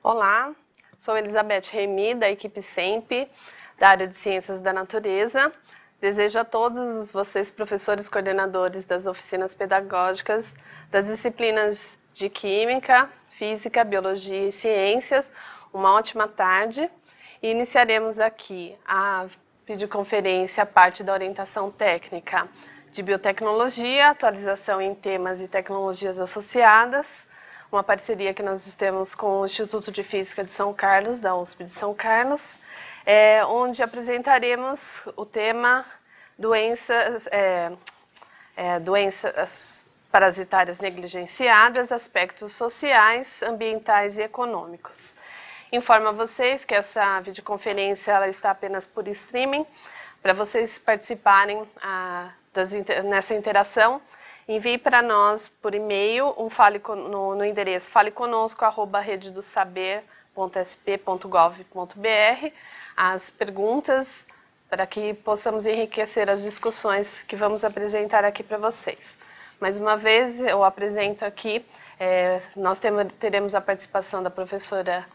Olá, sou Elizabeth Remy, da equipe SEMP, da área de Ciências da Natureza. Desejo a todos vocês, professores coordenadores das oficinas pedagógicas das disciplinas de Química, Física, Biologia e Ciências, uma ótima tarde. E iniciaremos aqui a videoconferência, a parte da orientação técnica de biotecnologia, atualização em temas e tecnologias associadas, uma parceria que nós temos com o Instituto de Física de São Carlos, da USP de São Carlos, onde apresentaremos o tema doenças parasitárias negligenciadas, aspectos sociais, ambientais e econômicos. Informo a vocês que essa videoconferência ela está apenas por streaming. Para vocês participarem nessa interação, envie para nós por e-mail no endereço faleconosco@rededosaber.sp.gov.br as perguntas para que possamos enriquecer as discussões que vamos apresentar aqui para vocês. Mais uma vez, eu apresento aqui, nós teremos a participação da professora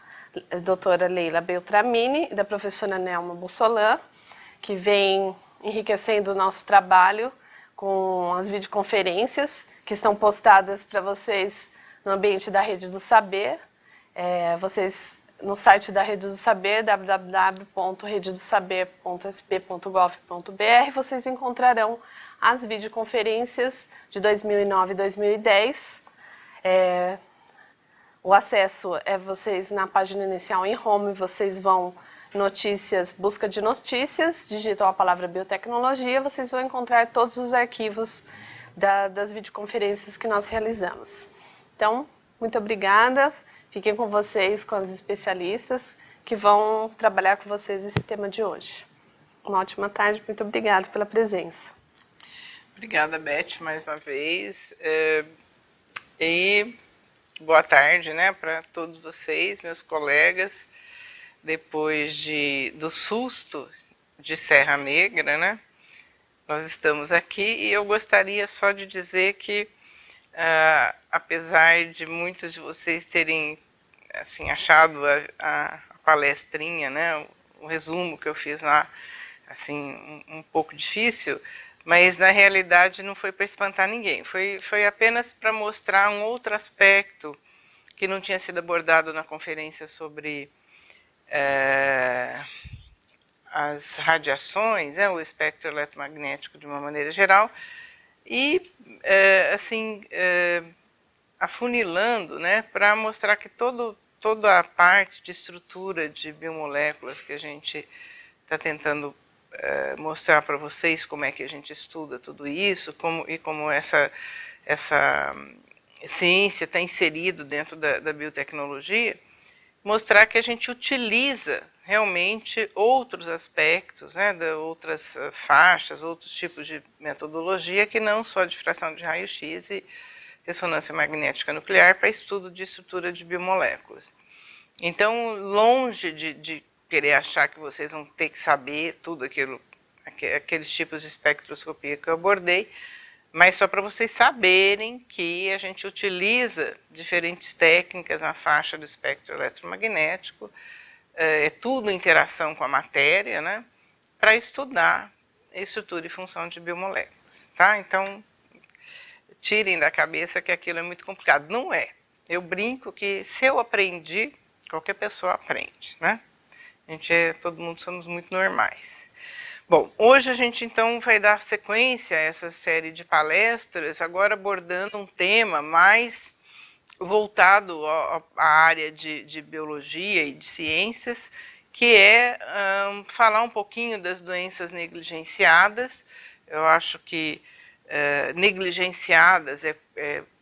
doutora Leila Beltramini e da professora Nelma Bussolan, que vem enriquecendo o nosso trabalho com as videoconferências que estão postadas para vocês no ambiente da Rede do Saber. Vocês, no site da Rede do Saber, www.rededosaber.sp.gov.br, vocês encontrarão as videoconferências de 2009 e 2010. O acesso vocês na página inicial em home, vocês vão notícias, busca de notícias, digitam a palavra biotecnologia, vocês vão encontrar todos os arquivos das videoconferências que nós realizamos. Então, muito obrigada, fiquem com vocês, com as especialistas que vão trabalhar com vocês esse tema de hoje. Uma ótima tarde, muito obrigada pela presença. Obrigada, Beth, mais uma vez. E boa tarde, né, para todos vocês, meus colegas. Depois do susto de Serra Negra, né, nós estamos aqui e eu gostaria só de dizer que, apesar de muitos de vocês terem assim, achado a palestrinha, né, o resumo que eu fiz lá, assim, um pouco difícil, mas na realidade não foi para espantar ninguém, foi apenas para mostrar um outro aspecto que não tinha sido abordado na conferência sobre as radiações, o espectro eletromagnético de uma maneira geral, e assim, afunilando, né, para mostrar que toda a parte de estrutura de biomoléculas que a gente está tentando mostrar para vocês como é que a gente estuda tudo isso, como essa ciência está inserido dentro da biotecnologia, mostrar que a gente utiliza realmente outros aspectos, né, de outras faixas, outros tipos de metodologia que não só difração de raio-x e ressonância magnética nuclear para estudo de estrutura de biomoléculas. Então, longe de querer achar que vocês vão ter que saber tudo aqueles tipos de espectroscopia que eu abordei, mas só para vocês saberem que a gente utiliza diferentes técnicas na faixa do espectro eletromagnético, tudo interação com a matéria, né, para estudar a estrutura e função de biomoléculas, tá? Então, tirem da cabeça que aquilo é muito complicado. Não é. Eu brinco que se eu aprendi, qualquer pessoa aprende, né? Todo mundo somos muito normais. Bom, hoje a gente então vai dar sequência a essa série de palestras, agora abordando um tema mais voltado à área de biologia e de ciências, que é falar um pouquinho das doenças negligenciadas. Eu acho que negligenciadas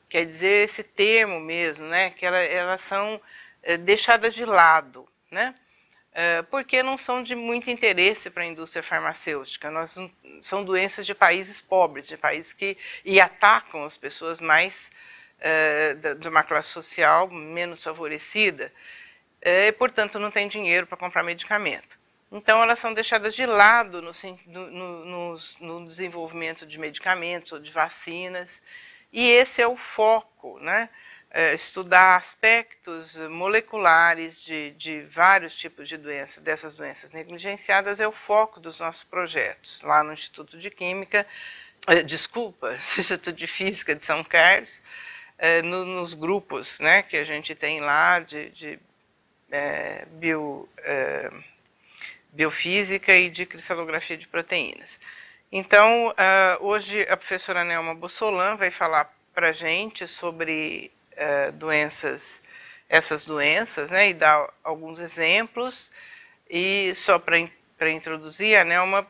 quer dizer esse termo mesmo, né, que elas são deixadas de lado, né? Porque não são de muito interesse para a indústria farmacêutica. São doenças de países pobres, de países que atacam as pessoas mais de uma classe social menos favorecida, e, portanto, não tem dinheiro para comprar medicamento. Então, elas são deixadas de lado no desenvolvimento de medicamentos ou de vacinas, e esse é o foco, né, estudar aspectos moleculares de vários tipos de doenças, dessas doenças negligenciadas, é o foco dos nossos projetos, lá no Instituto de Química, Instituto de Física de São Carlos, nos grupos, né, que a gente tem lá de biofísica e de cristalografia de proteínas. Então, hoje a professora Nelma Bossolan vai falar para a gente sobre essas doenças, né, e dar alguns exemplos. E só para introduzir, a Nelma,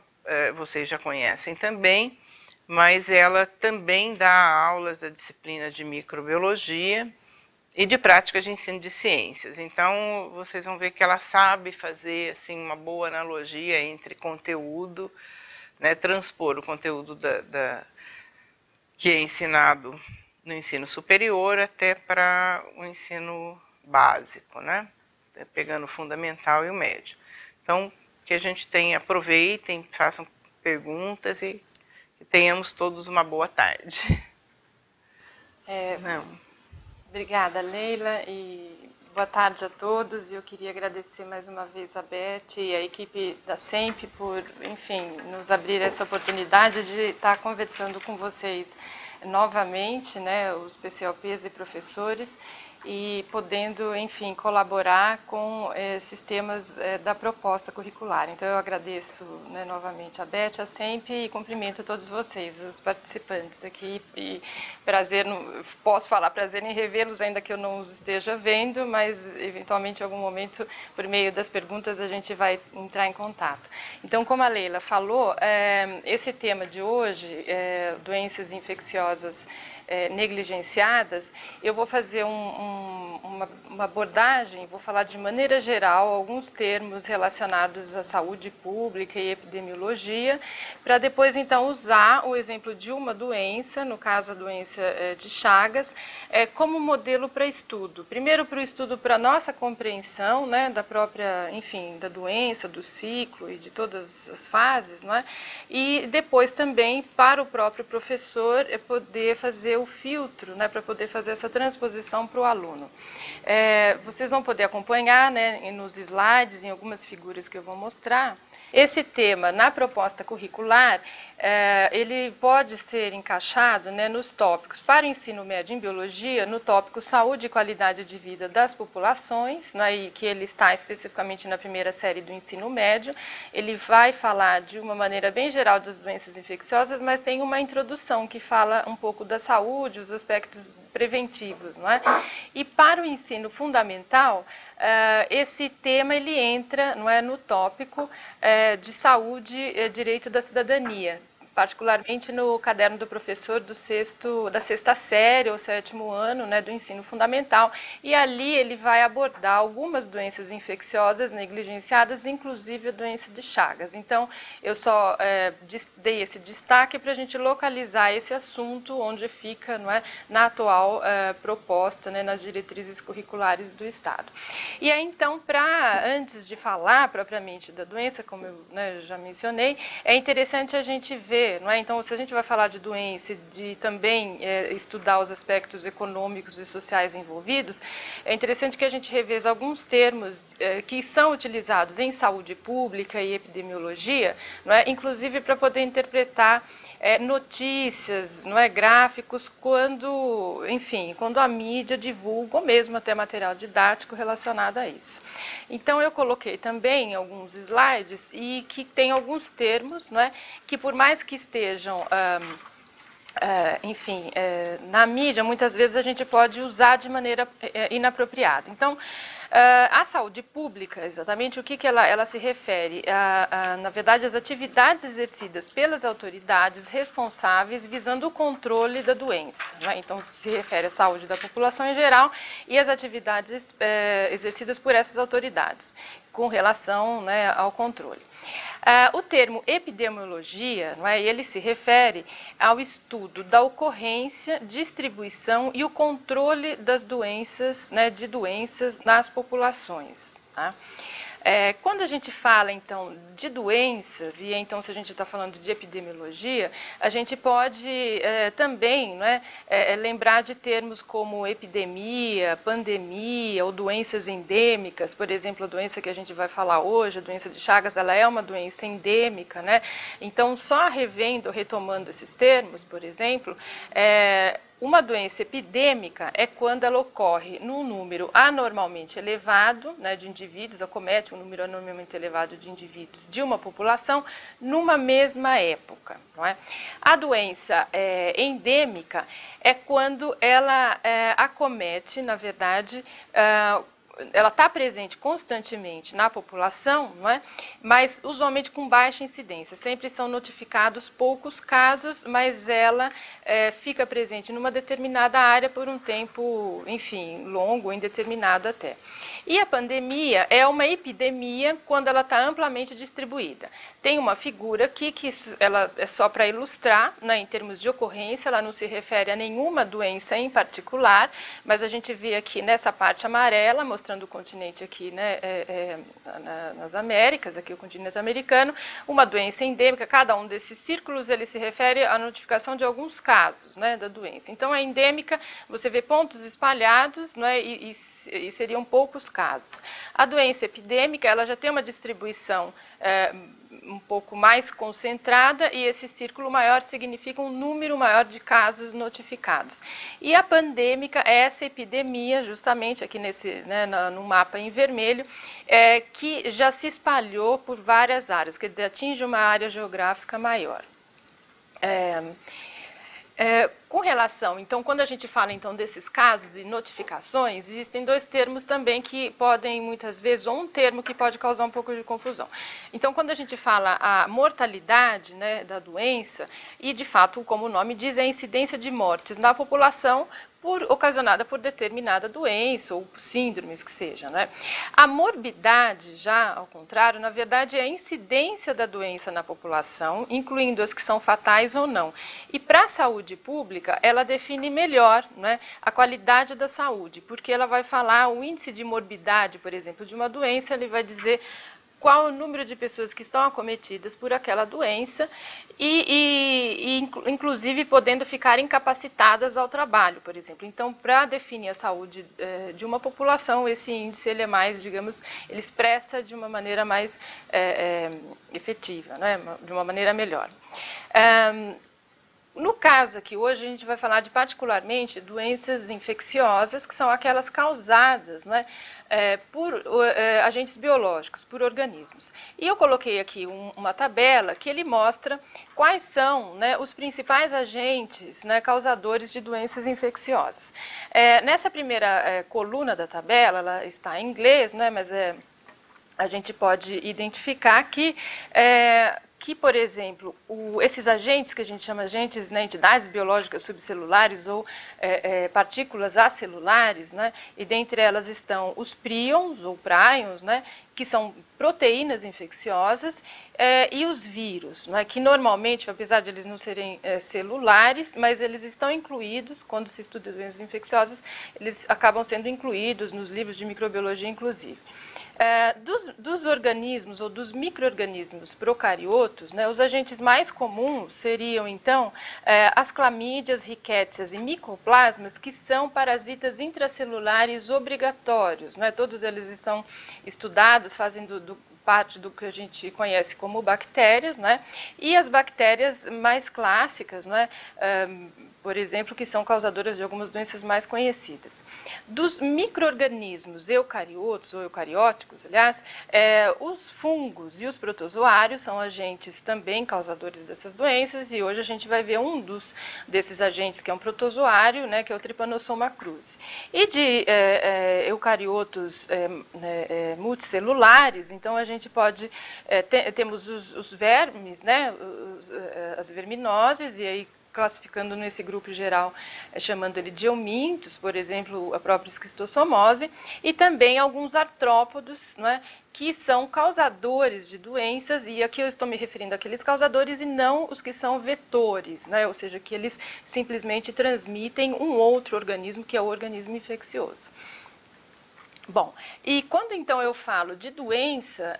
vocês já conhecem também, mas ela também dá aulas da disciplina de microbiologia e de práticas de ensino de ciências. Então, vocês vão ver que ela sabe fazer assim, uma boa analogia entre conteúdo, né, transpor o conteúdo que é ensinado no ensino superior até para o ensino básico, né, pegando o fundamental e o médio. Então, que a gente aproveitem, façam perguntas e que tenhamos todos uma boa tarde. Obrigada, Leila, e boa tarde a todos. Eu queria agradecer mais uma vez a Beth e a equipe da SEMP por, enfim, nos abrir essa oportunidade de estar conversando com vocês novamente, né, os PCOPs e professores, e podendo, enfim, colaborar com esses temas da proposta curricular. Então, eu agradeço, né, novamente a Beth, a SEMP, e cumprimento todos vocês, os participantes aqui, e prazer, posso falar prazer em revê-los, ainda que eu não os esteja vendo, mas, eventualmente, em algum momento, por meio das perguntas, a gente vai entrar em contato. Então, como a Leila falou, esse tema de hoje, doenças infecciosas negligenciadas, eu vou fazer uma abordagem, vou falar de maneira geral alguns termos relacionados à saúde pública e epidemiologia, para depois então usar o exemplo de uma doença, no caso a doença de Chagas, como modelo para estudo. Primeiro para o estudo para nossa compreensão, né, da própria, enfim, da doença, do ciclo e de todas as fases, não é? E depois também para o próprio professor poder fazer o filtro, né, para poder fazer essa transposição para o aluno. Vocês vão poder acompanhar, né, nos slides, em algumas figuras que eu vou mostrar. Esse tema, na proposta curricular, ele pode ser encaixado, né, nos tópicos para o ensino médio em biologia, no tópico saúde e qualidade de vida das populações, né, e que ele está especificamente na primeira série do ensino médio. Ele vai falar de uma maneira bem geral das doenças infecciosas, mas tem uma introdução que fala um pouco da saúde, os aspectos preventivos, não é? E para o ensino fundamental, esse tema ele entra, não é, no tópico de saúde e direito da cidadania, particularmente no caderno do professor da sexta série ou sétimo ano, né, do ensino fundamental, e ali ele vai abordar algumas doenças infecciosas negligenciadas, inclusive a doença de Chagas. Então, eu só dei esse destaque para a gente localizar esse assunto onde fica, não é, na atual proposta, né, nas diretrizes curriculares do Estado. E aí, então, antes de falar propriamente da doença, como eu, né, já mencionei, é interessante a gente ver, não é? Então, se a gente vai falar de doença, de também estudar os aspectos econômicos e sociais envolvidos, é interessante que a gente reveja alguns termos que são utilizados em saúde pública e epidemiologia, não é? Inclusive para poder interpretar notícias, não é, gráficos, quando a mídia divulga, ou mesmo até material didático relacionado a isso. Então, eu coloquei também alguns slides e que tem alguns termos, não é, que por mais que estejam na mídia, muitas vezes a gente pode usar de maneira inapropriada. Então, a saúde pública, exatamente o que ela se refere? Na verdade, as atividades exercidas pelas autoridades responsáveis visando o controle da doença, né? Então, se refere à saúde da população em geral e as atividades exercidas por essas autoridades com relação, né, ao controle. O termo epidemiologia, não é, ele se refere ao estudo da ocorrência, distribuição e o controle das doenças, né, de doenças nas populações. Tá? Quando a gente fala, então, de doenças, e então se a gente está falando de epidemiologia, a gente pode também, não é, lembrar de termos como epidemia, pandemia ou doenças endêmicas. Por exemplo, a doença que a gente vai falar hoje, a doença de Chagas, ela é uma doença endêmica, né? Então, só retomando esses termos, por exemplo, uma doença epidêmica é quando ela ocorre num número anormalmente elevado, né, de indivíduos, acomete um número anormalmente elevado de indivíduos de uma população numa mesma época. Não é? A doença endêmica é quando ela acomete, na verdade, ela está presente constantemente na população, não é? Mas usualmente com baixa incidência. Sempre são notificados poucos casos, mas ela fica presente numa determinada área por um tempo, enfim, longo, indeterminado até. E a pandemia é uma epidemia quando ela está amplamente distribuída. Tem uma figura aqui que ela é só para ilustrar, né, em termos de ocorrência, ela não se refere a nenhuma doença em particular, mas a gente vê aqui nessa parte amarela, mostrando o continente aqui, né, nas Américas, aqui o continente americano, uma doença endêmica. Cada um desses círculos ele se refere à notificação de alguns casos, né, da doença. Então, a endêmica, você vê pontos espalhados, né, e seriam poucos casos. A doença epidêmica, ela já tem uma distribuição um pouco mais concentrada, e esse círculo maior significa um número maior de casos notificados. E a pandêmica é essa epidemia, justamente aqui no mapa em vermelho, que já se espalhou por várias áreas, quer dizer, atinge uma área geográfica maior. Com relação, então, quando a gente fala então desses casos e notificações, existem dois termos também que podem, muitas vezes, ou um termo que pode causar um pouco de confusão. Então, quando a gente fala a mortalidade, né, da doença, e de fato, como o nome diz, é a incidência de mortes na população ocasionada por determinada doença ou síndromes que seja, né? A morbidade, já ao contrário, na verdade é a incidência da doença na população, incluindo as que são fatais ou não. E para a saúde pública, ela define melhor, né, a qualidade da saúde, porque ela vai falar o índice de morbidade, por exemplo, de uma doença, ele vai dizer qual o número de pessoas que estão acometidas por aquela doença e inclusive podendo ficar incapacitadas ao trabalho, por exemplo. Então, para definir a saúde de uma população, esse índice ele é mais, digamos, ele expressa de uma maneira mais efetiva, né? De uma maneira melhor. No caso aqui, hoje a gente vai falar de particularmente doenças infecciosas, que são aquelas causadas, né, por agentes biológicos, por organismos. E eu coloquei aqui uma tabela que ele mostra quais são, né, os principais agentes, né, causadores de doenças infecciosas. Nessa primeira coluna da tabela, ela está em inglês, né, mas a gente pode identificar que, por exemplo, esses agentes que a gente chama agentes, né, entidades biológicas subcelulares ou partículas acelulares, né, e dentre elas estão os prions ou prions, né, que são proteínas infecciosas, e os vírus, né, que normalmente, apesar de eles não serem celulares, mas eles estão incluídos, quando se estuda doenças infecciosas, eles acabam sendo incluídos nos livros de microbiologia, inclusive. Dos organismos ou dos micro-organismos procariotos, né, os agentes mais comuns seriam, então, as clamídias, rickétsias e micoplasmas, que são parasitas intracelulares obrigatórios, né, todos eles são estudados, fazem parte do que a gente conhece como bactérias, né, e as bactérias mais clássicas, né, por exemplo, que são causadoras de algumas doenças mais conhecidas. Dos micro-organismos eucariotos ou eucarióticos, aliás, os fungos e os protozoários são agentes também causadores dessas doenças, e hoje a gente vai ver desses agentes, que é um protozoário, né, que é o Trypanosoma cruzi. E de eucariotos multicelulares, então a gente pode, temos os vermes, né, as verminoses, e aí classificando nesse grupo geral, chamando ele de eumintos, por exemplo, a própria esquistossomose, e também alguns artrópodos, né, que são causadores de doenças, e aqui eu estou me referindo àqueles causadores e não os que são vetores, né, ou seja, que eles simplesmente transmitem um outro organismo, que é o organismo infeccioso. Bom, e quando então eu falo de doença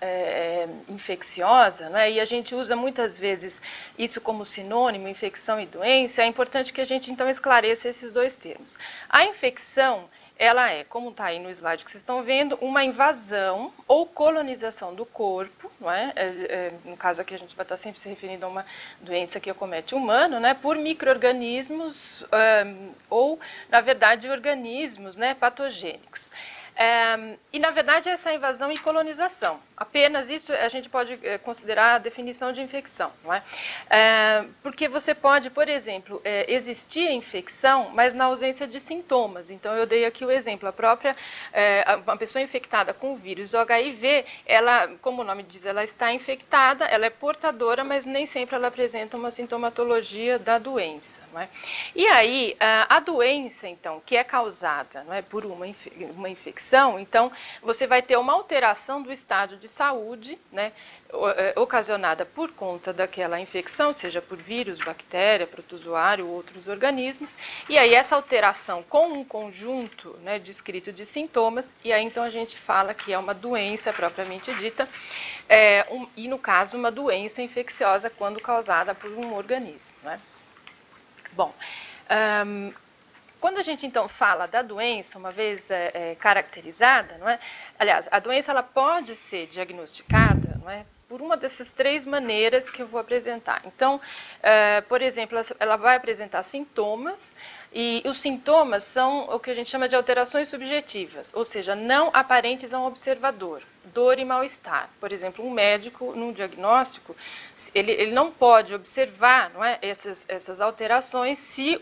infecciosa, né, e a gente usa muitas vezes isso como sinônimo, infecção e doença, é importante que a gente então esclareça esses dois termos. A infecção, ela é, como está aí no slide que vocês estão vendo, uma invasão ou colonização do corpo, não é? No caso aqui a gente vai estar sempre se referindo a uma doença que acomete o humano, né, por micro-organismos ou, na verdade, organismos, né, patogênicos. E, na verdade, essa invasão e colonização. Apenas isso a gente pode considerar a definição de infecção, não é? Porque você pode, por exemplo, existir a infecção, mas na ausência de sintomas. Então, eu dei aqui o exemplo. Uma pessoa infectada com o vírus do HIV, ela, como o nome diz, ela está infectada, ela é portadora, mas nem sempre ela apresenta uma sintomatologia da doença, não é? E aí, a doença, então, que é causada, não é, por uma infecção, então você vai ter uma alteração do estado de saúde, né, ocasionada por conta daquela infecção, seja por vírus, bactéria, protozoário ou outros organismos, e aí essa alteração com um conjunto, né, descrito de sintomas, e aí então a gente fala que é uma doença propriamente dita, e no caso uma doença infecciosa quando causada por um organismo, né? Bom, quando a gente, então, fala da doença, uma vez caracterizada, não é? Aliás, a doença ela pode ser diagnosticada, não é, por uma dessas três maneiras que eu vou apresentar. Então, por exemplo, ela vai apresentar sintomas, e os sintomas são o que a gente chama de alterações subjetivas, ou seja, não aparentes a um observador, dor e mal-estar. Por exemplo, um médico, num diagnóstico, ele não pode observar, não é, essas alterações se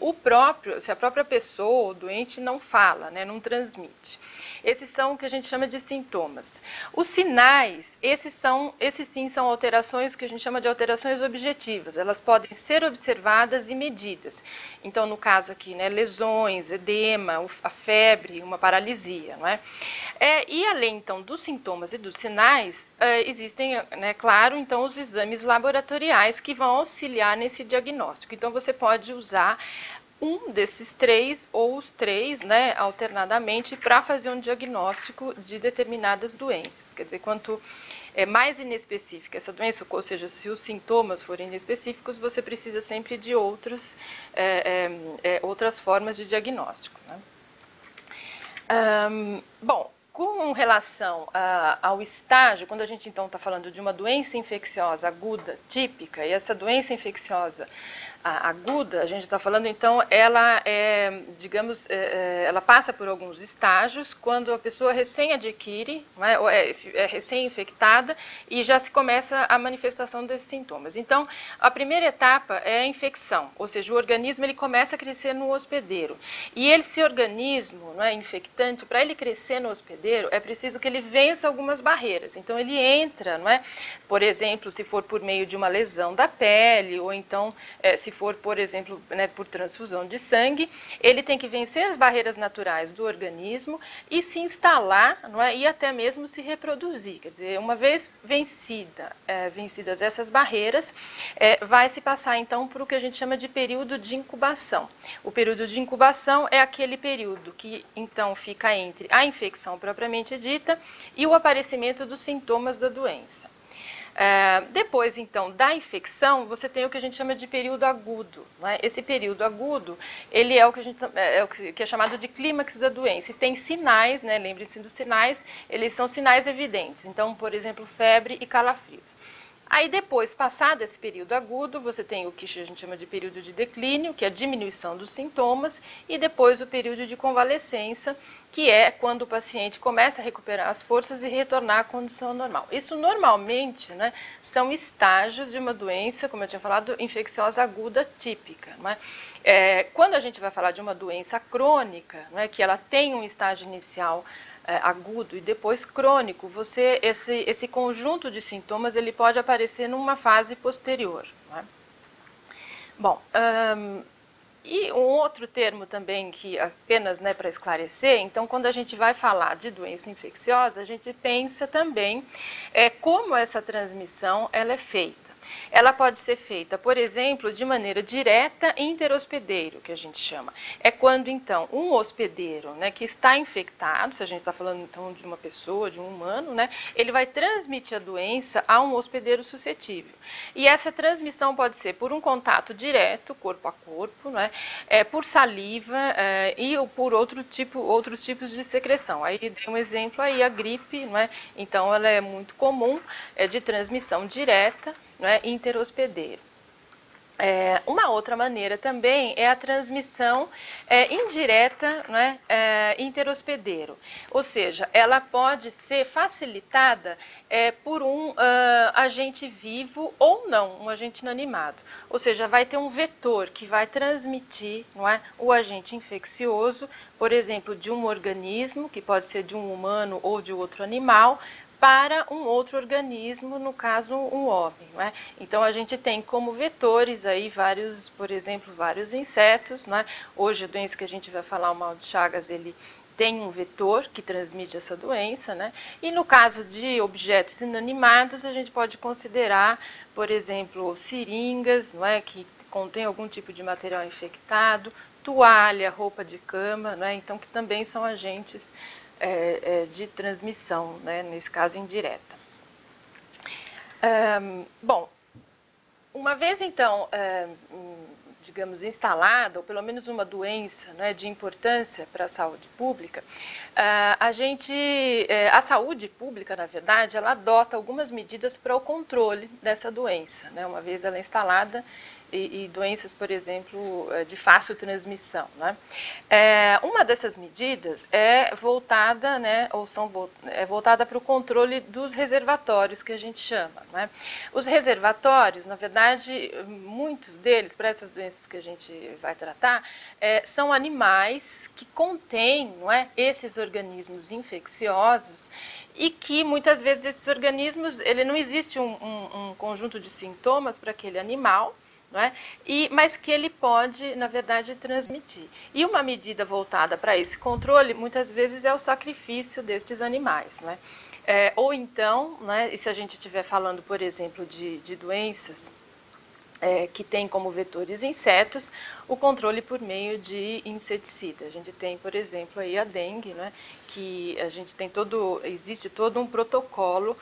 a própria pessoa, o doente, não fala, né, não transmite. Esses são o que a gente chama de sintomas. Os sinais, esses sim são alterações que a gente chama de alterações objetivas. Elas podem ser observadas e medidas. Então, no caso aqui, né, lesões, edema, a febre, uma paralisia, não é? E além, então, dos sintomas e dos sinais, existem, né, claro, então, os exames laboratoriais que vão auxiliar nesse diagnóstico. Então, você pode usar um desses três ou os três, né, alternadamente, para fazer um diagnóstico de determinadas doenças. Quer dizer, quanto mais inespecífica essa doença, ou seja, se os sintomas forem inespecíficos, você precisa sempre de outras formas de diagnóstico, né? Bom, com relação ao estágio, quando a gente então está falando de uma doença infecciosa aguda típica, e essa doença infecciosa aguda, a gente está falando então, ela ela passa por alguns estágios, quando a pessoa recém adquire, né, ou é recém-infectada, e já se começa a manifestação desses sintomas. Então, a primeira etapa é a infecção, ou seja, o organismo ele começa a crescer no hospedeiro, e esse organismo, não é, infectante, para ele crescer no hospedeiro, é preciso que ele vença algumas barreiras. Então, ele entra, não é, por exemplo, se for por meio de uma lesão da pele, ou então, se for, por exemplo, né, por transfusão de sangue, ele tem que vencer as barreiras naturais do organismo e se instalar, não é, e até mesmo se reproduzir. Quer dizer, uma vez vencidas essas barreiras, vai se passar então por o que a gente chama de período de incubação. O período de incubação é aquele período que então fica entre a infecção propriamente dita e o aparecimento dos sintomas da doença. Depois, então, da infecção, você tem o que a gente chama de período agudo, não é? Esse período agudo, ele é o que é chamado de clímax da doença. E tem sinais, né? Lembre-se dos sinais, eles são sinais evidentes. Então, por exemplo, febre e calafrios. Aí depois, passado esse período agudo, você tem o que a gente chama de período de declínio, que é a diminuição dos sintomas, e depois o período de convalescença, que é quando o paciente começa a recuperar as forças e retornar à condição normal. Isso normalmente, né, são estágios de uma doença, como eu tinha falado, infecciosa aguda típica, não é? Quando a gente vai falar de uma doença crônica, não é, que ela tem um estágio inicial agudo e depois crônico, esse conjunto de sintomas ele pode aparecer numa fase posterior, não é? Bom, e um outro termo também que apenas, né, para esclarecer, então quando a gente vai falar de doença infecciosa, a gente pensa também como essa transmissão ela é feita. Ela pode ser feita, por exemplo, de maneira direta interhospedeiro, que a gente chama. É quando, então, um hospedeiro, né, que está infectado, se a gente está falando, então, de uma pessoa, de um humano, né, ele vai transmitir a doença a um hospedeiro suscetível. E essa transmissão pode ser por um contato direto, corpo a corpo, né, por saliva e por outros tipos de secreção. Aí dei um exemplo aí, a gripe, né, então ela é muito comum, de transmissão direta, né, interhospedeiro. Uma outra maneira também é a transmissão indireta, né, interhospedeiro, ou seja, ela pode ser facilitada por um agente vivo ou não, um agente inanimado, ou seja, vai ter um vetor que vai transmitir, não é, o agente infeccioso, por exemplo, de um organismo, que pode ser de um humano ou de outro animal, para um outro organismo, no caso um homem, não é? Então a gente tem como vetores aí vários, por exemplo, vários insetos, não é? Hoje a doença que a gente vai falar, o mal de Chagas, ele tem um vetor que transmite essa doença, né? E no caso de objetos inanimados, a gente pode considerar, por exemplo, seringas, não é? Que contém algum tipo de material infectado, toalha, roupa de cama, não é? Então que também são agentes de transmissão, né, nesse caso indireta. Bom, uma vez então, digamos, instalada, ou pelo menos uma doença, né, de importância para a saúde pública, a saúde pública, na verdade, ela adota algumas medidas para o controle dessa doença, né, uma vez ela é instalada, e doenças, por exemplo, de fácil transmissão, né? Uma dessas medidas é voltada, né, voltada para o controle dos reservatórios, que a gente chama, né? Os reservatórios, na verdade, muitos deles, para essas doenças que a gente vai tratar, são animais que contêm, não é, esses organismos infecciosos, e que muitas vezes esses organismos, ele não existe um conjunto de sintomas para aquele animal, não é? Mas que ele pode, na verdade, transmitir. E uma medida voltada para esse controle, muitas vezes, é o sacrifício destes animais, não é? Ou então, né, e se a gente estiver falando, por exemplo, de doenças que tem como vetores insetos, o controle por meio de inseticida. A gente tem, por exemplo, aí a dengue, né, que a gente tem existe todo um protocolo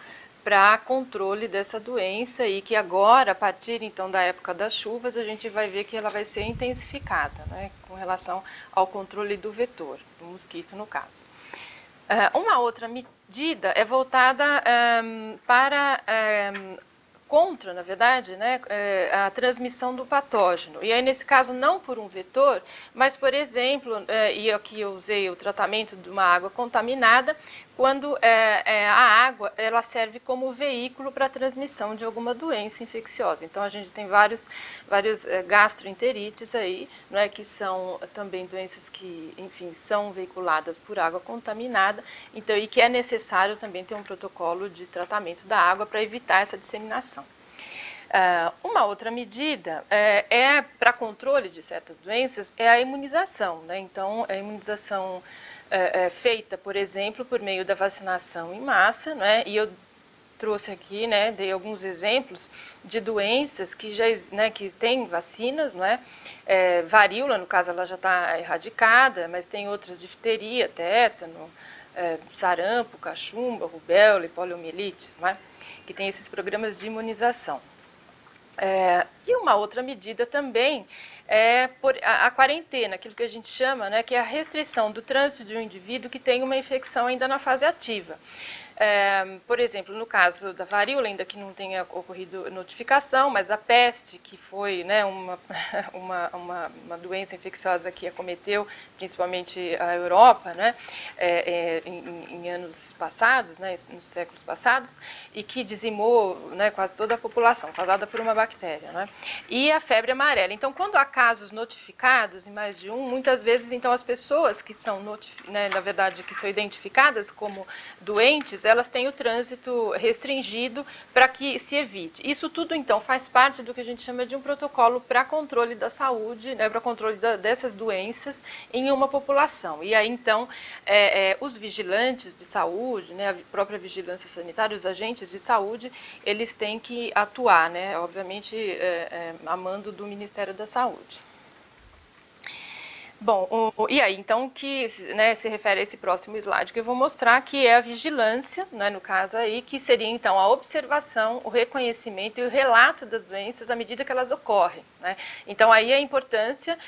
para controle dessa doença e que agora, a partir então da época das chuvas, a gente vai ver que ela vai ser intensificada, né, com relação ao controle do vetor, do mosquito no caso. Uma outra medida é voltada contra, na verdade, né, a transmissão do patógeno. E aí, nesse caso, não por um vetor, mas, por exemplo, e aqui eu usei o tratamento de uma água contaminada, quando a água ela serve como veículo para a transmissão de alguma doença infecciosa. Então, a gente tem vários gastroenterites aí, né, que são também doenças que, enfim, são veiculadas por água contaminada, então, e que é necessário também ter um protocolo de tratamento da água para evitar essa disseminação. Uma outra medida para controle de certas doenças é a imunização, né? Então, a imunização feita, por exemplo, por meio da vacinação em massa, né? E eu trouxe aqui, né, dei alguns exemplos de doenças que já, né, que têm vacinas, não é? Varíola, no caso, ela já está erradicada, mas tem outras, difteria, tétano, sarampo, cachumba, rubéola e poliomielite, não é? Que tem esses programas de imunização. E uma outra medida também é a quarentena, aquilo que a gente chama, né, que é a restrição do trânsito de um indivíduo que tem uma infecção ainda na fase ativa. Por exemplo, no caso da varíola, ainda que não tenha ocorrido notificação, mas a peste, que foi, né, uma doença infecciosa que acometeu principalmente a Europa, né, em anos passados, né, nos séculos passados, e que dizimou, né, quase toda a população, causada por uma bactéria, né, e a febre amarela. Então, quando há casos notificados, em mais de um, muitas vezes, então, as pessoas que são, né, na verdade, que são identificadas como doentes, elas têm o trânsito restringido para que se evite. Isso tudo, então, faz parte do que a gente chama de um protocolo para controle da saúde, né, para controle dessas doenças em uma população. E aí, então, os vigilantes de saúde, né, a própria vigilância sanitária, os agentes de saúde, eles têm que atuar, né, obviamente, a mando do Ministério da Saúde. Bom, e aí, então, que, né, se refere a esse próximo slide que eu vou mostrar, que é a vigilância, né, no caso aí, que seria, então, a observação, o reconhecimento e o relato das doenças à medida que elas ocorrem, né? Então, aí a importância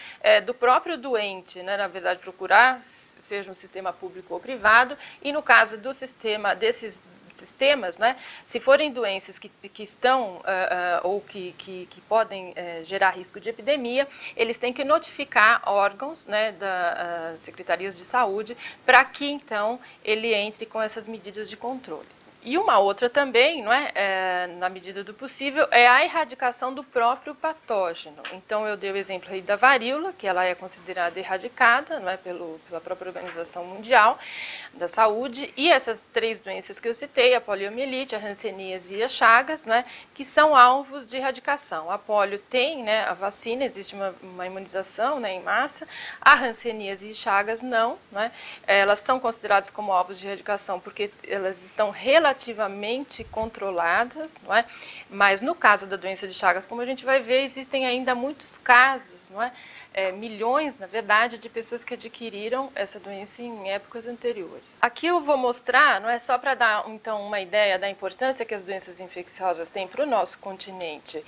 do próprio doente, né, na verdade, procurar, seja um sistema público ou privado, e no caso do sistema, desses sistemas, né, se forem doenças que estão ou que podem gerar risco de epidemia, eles têm que notificar órgãos, né, das secretarias de saúde para que então ele entre com essas medidas de controle. E uma outra também, não é, na medida do possível, é a erradicação do próprio patógeno. Então, eu dei o exemplo aí da varíola, que ela é considerada erradicada, não é, pela própria Organização Mundial da Saúde, e essas 3 doenças que eu citei, a poliomielite, a hanseníase e a chagas, né, que são alvos de erradicação. A polio tem, né, a vacina, existe uma imunização, né, em massa, a hanseníase e chagas não, né, elas são consideradas como alvos de erradicação porque elas estão relativamente controladas, não é? Mas no caso da doença de Chagas, como a gente vai ver, existem ainda muitos casos, não é? Milhões, na verdade, de pessoas que adquiriram essa doença em épocas anteriores. Aqui eu vou mostrar, não é só para dar então uma ideia da importância que as doenças infecciosas têm para o nosso continente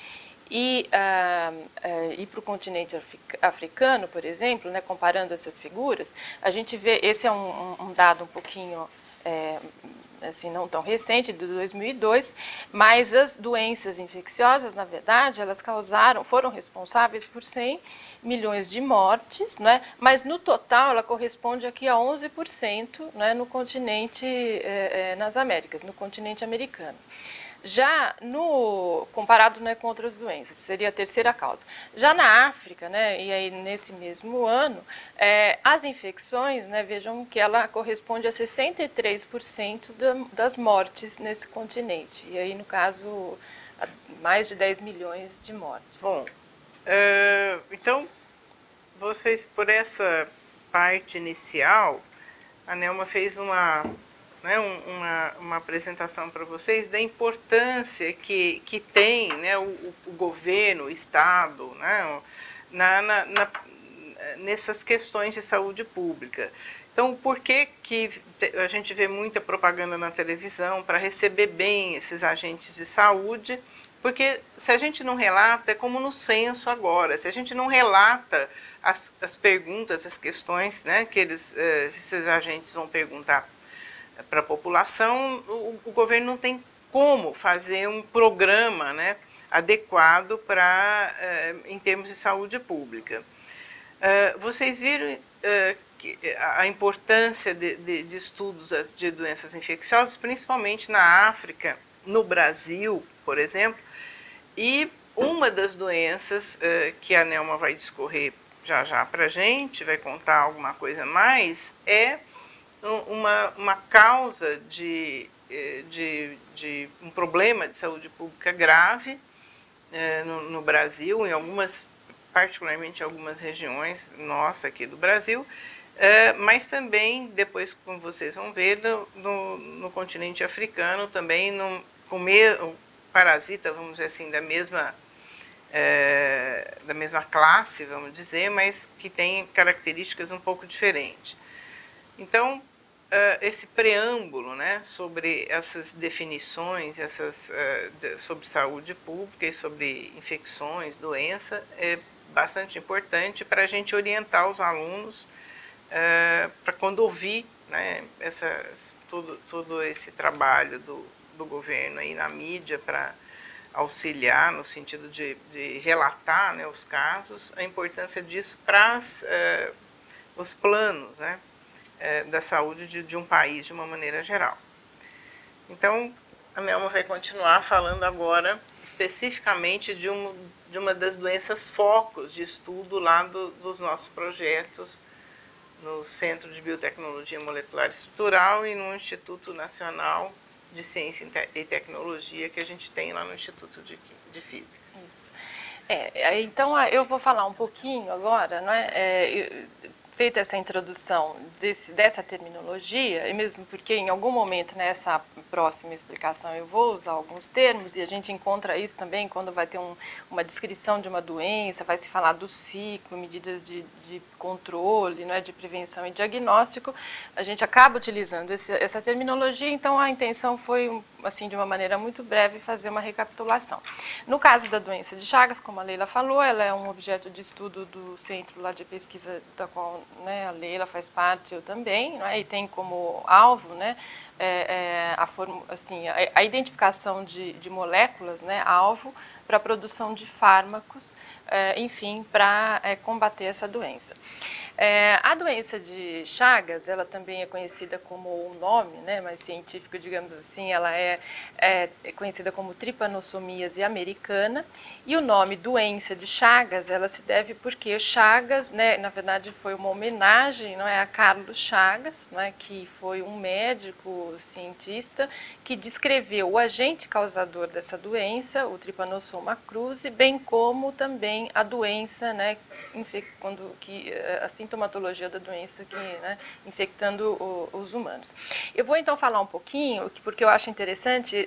e para o continente africano, por exemplo, né, comparando essas figuras, a gente vê, esse é um dado um pouquinho assim, não tão recente, de 2002, mas as doenças infecciosas, na verdade, elas foram responsáveis por 100 milhões de mortes, né? Mas no total ela corresponde aqui a 11%, né, no continente, nas Américas, no continente americano. Já comparado, né, com outras doenças, seria a terceira causa. Já na África, né, e aí nesse mesmo ano, as infecções, né, vejam que ela corresponde a 63% das mortes nesse continente. E aí, no caso, mais de 10 milhões de mortes. Bom, então, vocês, por essa parte inicial, a Nelma fez uma apresentação para vocês da importância que tem, né, o governo, o Estado, né, nessas questões de saúde pública. Então, por que a gente vê muita propaganda na televisão para receber bem esses agentes de saúde? Porque se a gente não relata, é como no censo agora, se a gente não relata as perguntas, as questões, né, que esses agentes vão perguntar para a população, o governo não tem como fazer um programa, né, adequado em termos de saúde pública. Vocês viram a importância de estudos de doenças infecciosas, principalmente na África, no Brasil, por exemplo, e uma das doenças que a Nelma vai discorrer já para a gente, vai contar alguma coisa mais, é uma causa de um problema de saúde pública grave no Brasil, particularmente em algumas regiões nossa aqui do Brasil, mas também, depois, como vocês vão ver, no continente africano, também com o parasita, vamos dizer assim, da mesma classe, vamos dizer, mas que tem características um pouco diferentes. Então, esse preâmbulo, né, sobre essas definições, sobre saúde pública e sobre infecções, doença, é bastante importante para a gente orientar os alunos para quando ouvir, né, todo esse trabalho do governo aí na mídia para auxiliar no sentido de relatar, né, os casos, a importância disso para os planos, né, da saúde de um país de uma maneira geral. Então, a Nelma vai continuar falando agora especificamente de uma das doenças focos de estudo lá dos nossos projetos no Centro de Biotecnologia Molecular Estrutural e no Instituto Nacional de Ciência e Tecnologia que a gente tem lá no Instituto de Física. Isso. Então, eu vou falar um pouquinho agora, não é? Feita essa introdução dessa terminologia, e mesmo porque em algum momento nessa próxima explicação eu vou usar alguns termos, e a gente encontra isso também quando vai ter uma descrição de uma doença, vai se falar do ciclo, medidas de controle, não é, de prevenção e diagnóstico, a gente acaba utilizando essa terminologia, então a intenção foi, assim, de uma maneira muito breve, fazer uma recapitulação. No caso da doença de Chagas, como a Leila falou, ela é um objeto de estudo do centro lá de pesquisa da qual, né, a Leila faz parte, eu também, né, e tem como alvo, né, a identificação de moléculas, né, alvo para a produção de fármacos, enfim, para combater essa doença. A doença de Chagas, ela também é conhecida como o nome, né, mais científico, digamos assim, ela é conhecida como tripanossomíase americana, e o nome doença de Chagas, ela se deve porque Chagas, né, na verdade foi uma homenagem, não é, a Carlos Chagas, não é, que foi um médico cientista que descreveu o agente causador dessa doença, o Trypanosoma cruzi, bem como também a doença, né, a sintomatologia da doença que, né, infectando os humanos. Eu vou então falar um pouquinho, porque eu acho interessante,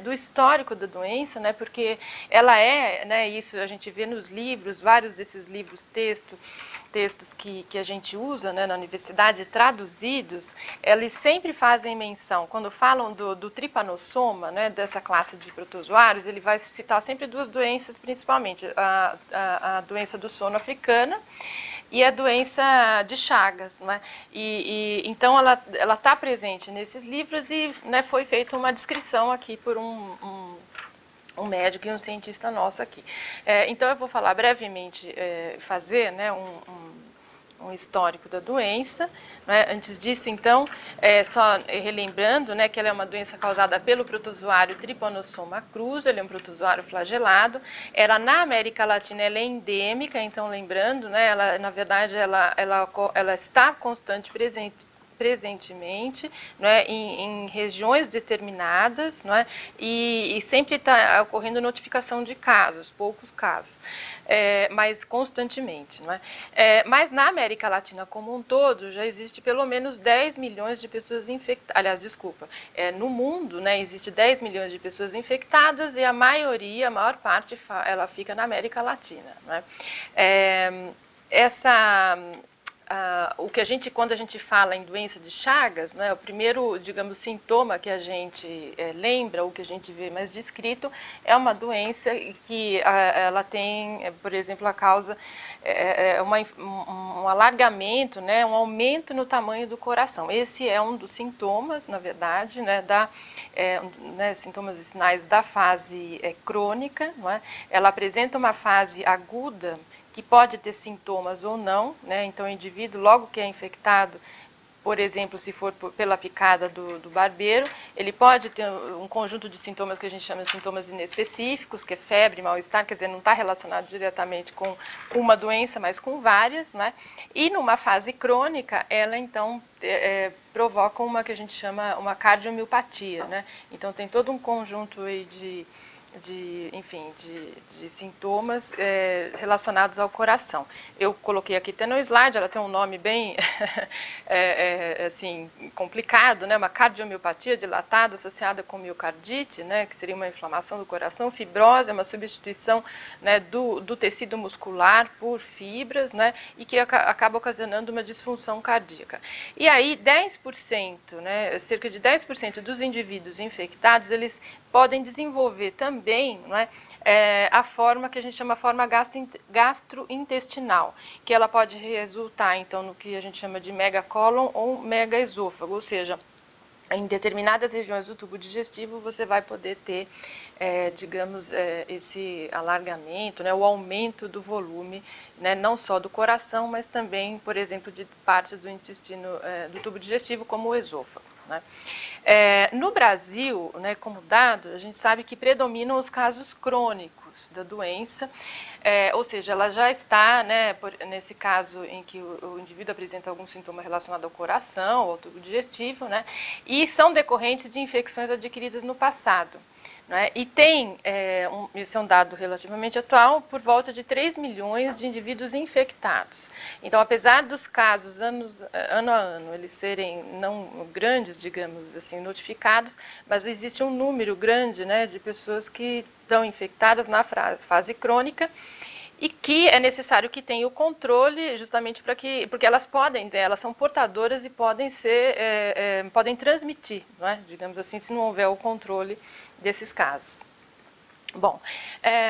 do histórico da doença, né, porque ela né, isso a gente vê nos livros, vários desses livros textos que a gente usa, né, na universidade, traduzidos, eles sempre fazem menção, quando falam do tripanossoma, né, dessa classe de protozoários, ele vai citar sempre duas doenças, principalmente, a doença do sono africana e a doença de Chagas, né? Então ela está presente nesses livros e, né, foi feita uma descrição aqui por um médico e um cientista nosso aqui. Então eu vou falar brevemente, fazer, né, um histórico da doença, né? Antes disso, então, só relembrando, né, que ela é uma doença causada pelo protozoário Trypanosoma cruzi, ele é um protozoário flagelado. Na América Latina ela é endêmica, então lembrando, né, ela, na verdade, ela está presentemente, não é, em regiões determinadas, não é, e sempre está ocorrendo notificação de casos, poucos casos, mas constantemente. Não é? Mas na América Latina como um todo já existe pelo menos 10 milhões de pessoas infectadas, aliás, desculpa, no mundo, né, existe 10 milhões de pessoas infectadas e a maior parte, ela fica na América Latina. Não é? Quando a gente fala em doença de Chagas, né, o primeiro, digamos, sintoma que a gente lembra, ou que a gente vê mais descrito, é uma doença que ela tem, por exemplo, a causa um alargamento, né, um aumento no tamanho do coração. Esse é um dos sintomas, na verdade, né, sintomas e sinais da fase crônica. Não é? Ela apresenta uma fase aguda, que pode ter sintomas ou não, né? Então o indivíduo, logo que é infectado, por exemplo, se for pela picada do barbeiro, ele pode ter um conjunto de sintomas que a gente chama de sintomas inespecíficos, que é febre, mal-estar, quer dizer, não está relacionado diretamente com uma doença, mas com várias, né? E numa fase crônica, ela então provoca uma que a gente chama uma cardiomiopatia, né? Então tem todo um conjunto aí de sintomas relacionados ao coração. Eu coloquei aqui até no slide, ela tem um nome bem assim, complicado, né? Uma cardiomiopatia dilatada associada com miocardite, né? Que seria uma inflamação do coração. Fibrose é uma substituição, né, do tecido muscular por fibras, né? E que acaba ocasionando uma disfunção cardíaca. E aí 10%, né, cerca de 10% dos indivíduos infectados, eles podem desenvolver também, não é, a forma que a gente chama de forma gastrointestinal, que ela pode resultar, então, no que a gente chama de megacólon ou megaesôfago, ou seja, em determinadas regiões do tubo digestivo você vai poder ter, digamos, esse alargamento, né, o aumento do volume, né, não só do coração, mas também, por exemplo, de partes do intestino, do tubo digestivo, como o esôfago. Né? No Brasil, né, como dado, a gente sabe que predominam os casos crônicos da doença, ou seja, ela já está, né, nesse caso em que o indivíduo apresenta algum sintoma relacionado ao coração, ao tubo digestivo, né, e são decorrentes de infecções adquiridas no passado. Né? E tem, esse é um dado relativamente atual, por volta de 3 milhões de indivíduos infectados. Então, apesar dos casos ano a ano eles serem não grandes, digamos assim, notificados, mas existe um número grande, né, de pessoas que estão infectadas na fase crônica, e que é necessário que tenha o controle justamente porque elas são portadoras e podem podem transmitir, não é? Digamos assim, se não houver o controle desses casos. Bom,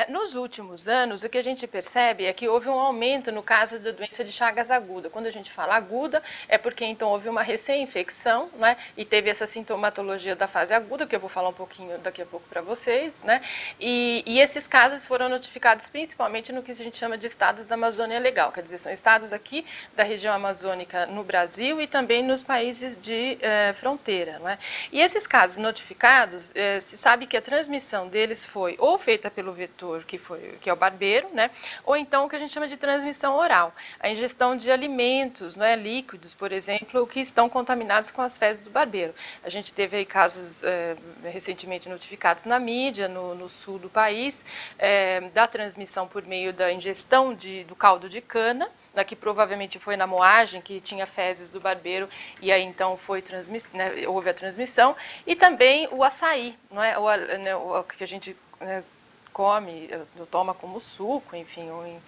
nos últimos anos, o que a gente percebe é que houve um aumento no caso da doença de Chagas aguda. Quando a gente fala aguda, é porque então houve uma recém-infecção, né, e teve essa sintomatologia da fase aguda, que eu vou falar um pouquinho daqui a pouco para vocês, né, e esses casos foram notificados principalmente no que a gente chama de estados da Amazônia Legal, quer dizer, são estados aqui da região amazônica no Brasil e também nos países de fronteira. Né. E esses casos notificados, se sabe que a transmissão deles foi ou feita pelo vetor, que é o barbeiro, né? Ou então o que a gente chama de transmissão oral, a ingestão de alimentos, né, líquidos, por exemplo, que estão contaminados com as fezes do barbeiro. A gente teve aí casos recentemente notificados na mídia, no sul do país, da transmissão por meio da ingestão do caldo de cana, que provavelmente foi na moagem, que tinha fezes do barbeiro, e aí então houve a transmissão, e também o açaí, não é? O que a gente come, toma como suco, enfim, ou em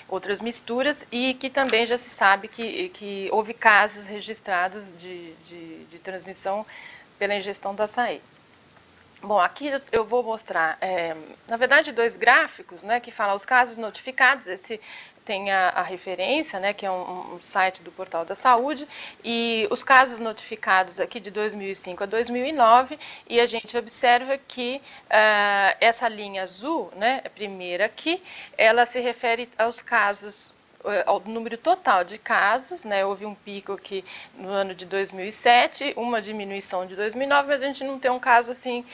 outras misturas, e que também já se sabe que houve casos registrados de transmissão pela ingestão do açaí. Bom, aqui eu vou mostrar, na verdade, 2 gráficos, né, que falam os casos notificados. Esse tem a referência, né, que é um site do Portal da Saúde, e os casos notificados aqui de 2005 a 2009, e a gente observa que essa linha azul, né, a primeira aqui, ela se refere aos casos, ao número total de casos, né? Houve um pico aqui no ano de 2007, uma diminuição de 2009, mas a gente não tem um caso assim,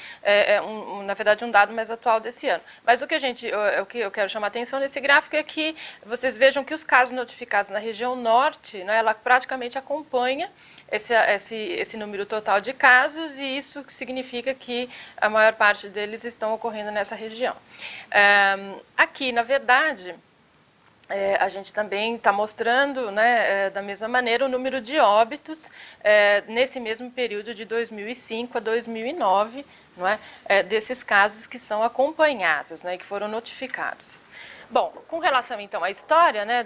na verdade um dado mais atual desse ano. Mas o que eu quero chamar a atenção nesse gráfico é que vocês vejam que os casos notificados na região norte, né, ela praticamente acompanha esse número total de casos, e isso significa que a maior parte deles estão ocorrendo nessa região. Aqui, na verdade, a gente também está mostrando, né, da mesma maneira, o número de óbitos nesse mesmo período de 2005 a 2009, não é, desses casos que são acompanhados, né, que foram notificados. Bom, com relação então à história, né,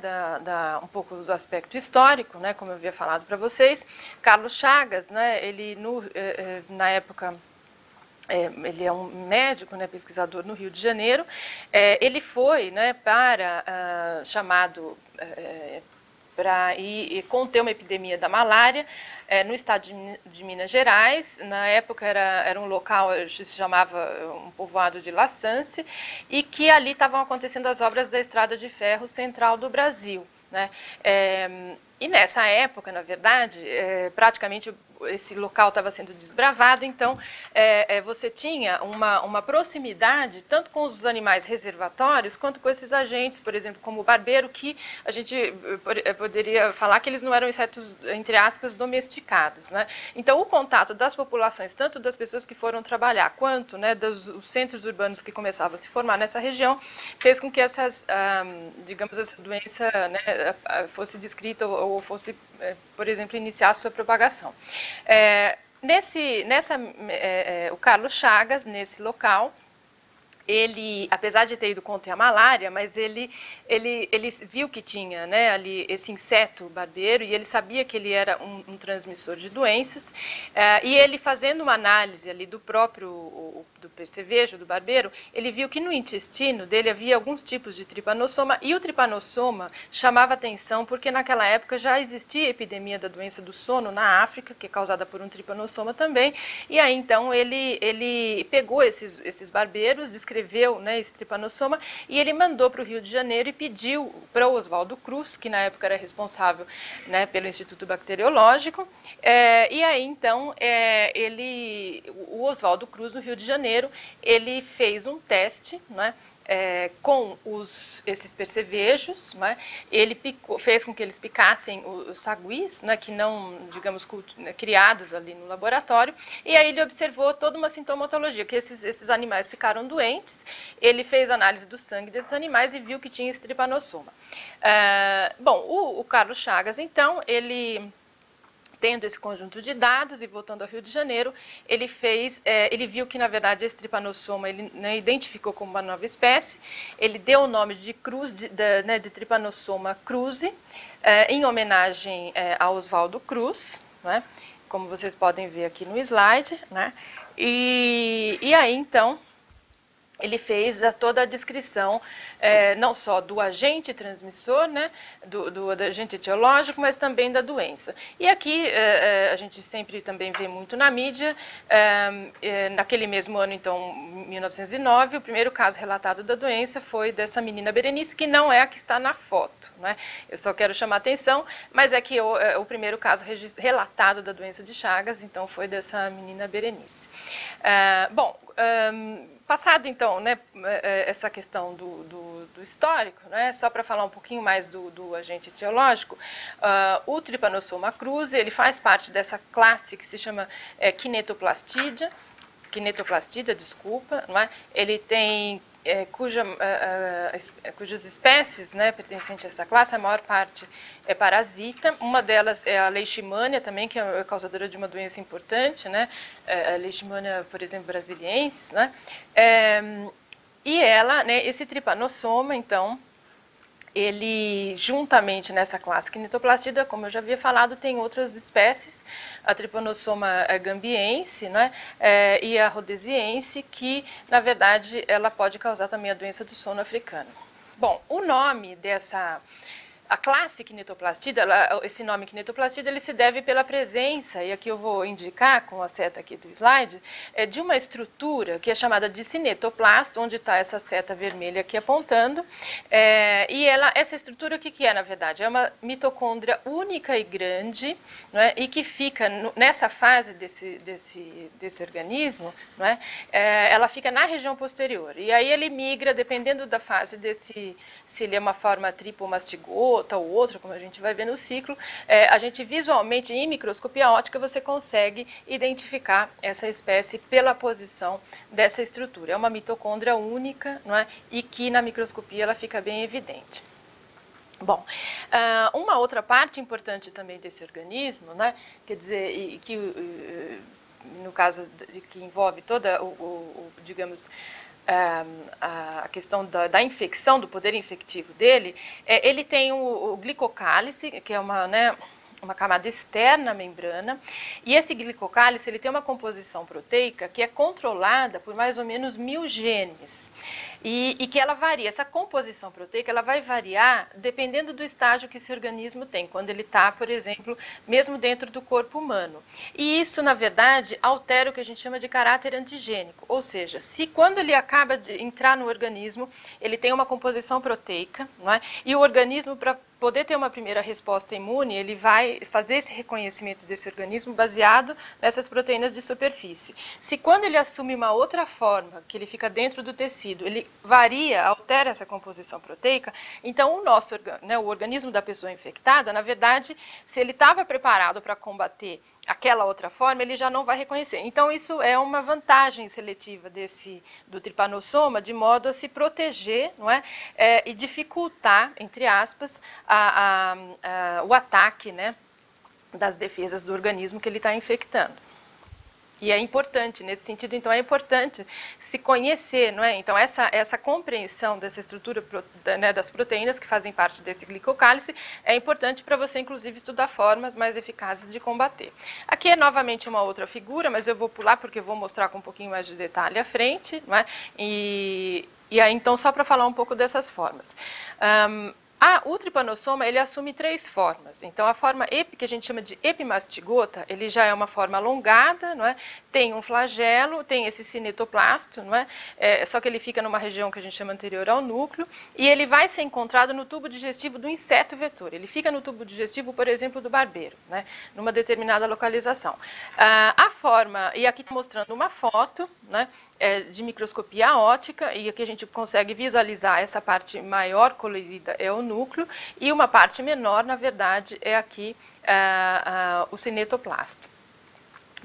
um pouco do aspecto histórico, né, como eu havia falado para vocês, Carlos Chagas, né, ele na época... ele é um médico, né, pesquisador no Rio de Janeiro. Ele foi, né, chamado para ir conter uma epidemia da malária no estado de Minas Gerais. Na época era um local que se chamava um povoado de La Sance, e que ali estavam acontecendo as obras da Estrada de Ferro Central do Brasil, né? E nessa época, na verdade, praticamente esse local estava sendo desbravado, então você tinha uma proximidade tanto com os animais reservatórios quanto com esses agentes, por exemplo, como o barbeiro, que a gente poderia falar que eles não eram insetos, entre aspas, domesticados, né? Então o contato das populações, tanto das pessoas que foram trabalhar, quanto, né, dos centros urbanos que começavam a se formar nessa região, fez com que digamos, essa doença, né, fosse descrita ou fosse, por exemplo, iniciar a sua propagação. O Carlos Chagas, nesse local, ele, apesar de ter ido conter a malária, mas ele viu que tinha, né, ali esse inseto barbeiro, e ele sabia que ele era um transmissor de doenças, e ele, fazendo uma análise ali do percevejo do barbeiro, ele viu que no intestino dele havia alguns tipos de tripanossoma, e o tripanossoma chamava atenção porque naquela época já existia a epidemia da doença do sono na África, que é causada por um tripanossoma também, e aí então ele pegou esses barbeiros, descreveu, né, esse tripanossoma, e ele mandou para o Rio de Janeiro e pediu para o Oswaldo Cruz, que na época era responsável, né, pelo Instituto Bacteriológico, e aí então o Oswaldo Cruz, no Rio de Janeiro, ele fez um teste, né, com esses percevejos, né? Ele fez com que eles picassem os saguis, né, que não, digamos, criados ali no laboratório, e aí ele observou toda uma sintomatologia, que esses animais ficaram doentes, ele fez análise do sangue desses animais e viu que tinha esse tripanossoma. Bom, o Carlos Chagas, então, ele, tendo esse conjunto de dados e voltando ao Rio de Janeiro, ele viu que, na verdade, esse tripanossoma ele não identificou como uma nova espécie, ele deu o nome de de tripanossoma cruzi, em homenagem a Oswaldo Cruz, né, como vocês podem ver aqui no slide, né, e aí, então, ele fez toda a descrição, não só do agente transmissor, né, do agente etiológico, mas também da doença. E aqui a gente sempre também vê muito na mídia, naquele mesmo ano, então, 1909, o primeiro caso relatado da doença foi dessa menina Berenice, que não é a que está na foto, né? Eu só quero chamar a atenção, mas é que o primeiro caso relatado da doença de Chagas, então, foi dessa menina Berenice. Bom, passado, então, né, essa questão do histórico, né, só para falar um pouquinho mais do agente etiológico, o Trypanosoma cruzi, ele faz parte dessa classe que se chama Kinetoplastidia, desculpa, não é? Ele tem cujas espécies, né, pertencentes a essa classe, a maior parte é parasita. Uma delas é a Leishmania também, que é causadora de uma doença importante, né, a Leishmania, por exemplo, brasiliensis, né, e ela, né, esse tripanossoma, então, ele, juntamente nessa classe Kinetoplastida, como eu já havia falado, tem outras espécies, a Trypanosoma gambiense, né, e a rhodesiense, que, na verdade, ela pode causar também a doença do sono africano. Bom, o nome a classe Kinetoplastida, esse nome Kinetoplastida, ele se deve pela presença, e aqui eu vou indicar com a seta aqui do slide, de uma estrutura que é chamada de cinetoplasto, onde está essa seta vermelha aqui apontando, e essa estrutura, o que é, na verdade? É uma mitocôndria única e grande, não é? E que fica nessa fase desse organismo, não é? Ela fica na região posterior, e aí ele migra, dependendo da fase se ele é uma forma tripomastigota ou outra, como a gente vai ver no ciclo, a gente visualmente, em microscopia óptica, você consegue identificar essa espécie pela posição dessa estrutura. É uma mitocôndria única, não é? E que na microscopia ela fica bem evidente. Bom, uma outra parte importante também desse organismo, né, quer dizer, no caso que envolve toda digamos, a questão da infecção, do poder infectivo dele, ele tem o glicocálice, que é uma camada externa à membrana, e esse glicocálice ele tem uma composição proteica que é controlada por mais ou menos 1000 genes, e que ela varia, essa composição proteica ela vai variar dependendo do estágio que esse organismo tem, quando ele está, por exemplo, mesmo dentro do corpo humano. E isso, na verdade, altera o que a gente chama de caráter antigênico, ou seja, se quando ele acaba de entrar no organismo, ele tem uma composição proteica, não é? E o organismo, para poder ter uma primeira resposta imune, ele vai fazer esse reconhecimento desse organismo baseado nessas proteínas de superfície. Se quando ele assume uma outra forma, que ele fica dentro do tecido, ele varia, altera essa composição proteica, então o organismo da pessoa infectada, na verdade, se ele estava preparado para combater aquela outra forma, ele já não vai reconhecer. Então, isso é uma vantagem seletiva do tripanossoma, de modo a se proteger, não é? E dificultar, entre aspas, o ataque, né, das defesas do organismo que ele está infectando. E é importante, nesse sentido, então, é importante se conhecer, não é? Então, essa compreensão dessa estrutura, né, das proteínas que fazem parte desse glicocálice é importante para você, inclusive, estudar formas mais eficazes de combater. Aqui é novamente uma outra figura, mas eu vou pular porque eu vou mostrar com um pouquinho mais de detalhe à frente, não é? E aí, então, só para falar um pouco dessas formas. O tripanossoma, ele assume 3 formas. Então, a forma que a gente chama de epimastigota, ele já é uma forma alongada, não é? Tem um flagelo, tem esse cinetoplasto, não é? Só que ele fica numa região que a gente chama anterior ao núcleo, e ele vai ser encontrado no tubo digestivo do inseto vetor. Ele fica no tubo digestivo, por exemplo, do barbeiro, né? Numa determinada localização. A forma, e aqui está mostrando uma foto, né, de microscopia óptica, e aqui a gente consegue visualizar essa parte maior colorida é o núcleo, e uma parte menor, na verdade, é aqui o cinetoplasto.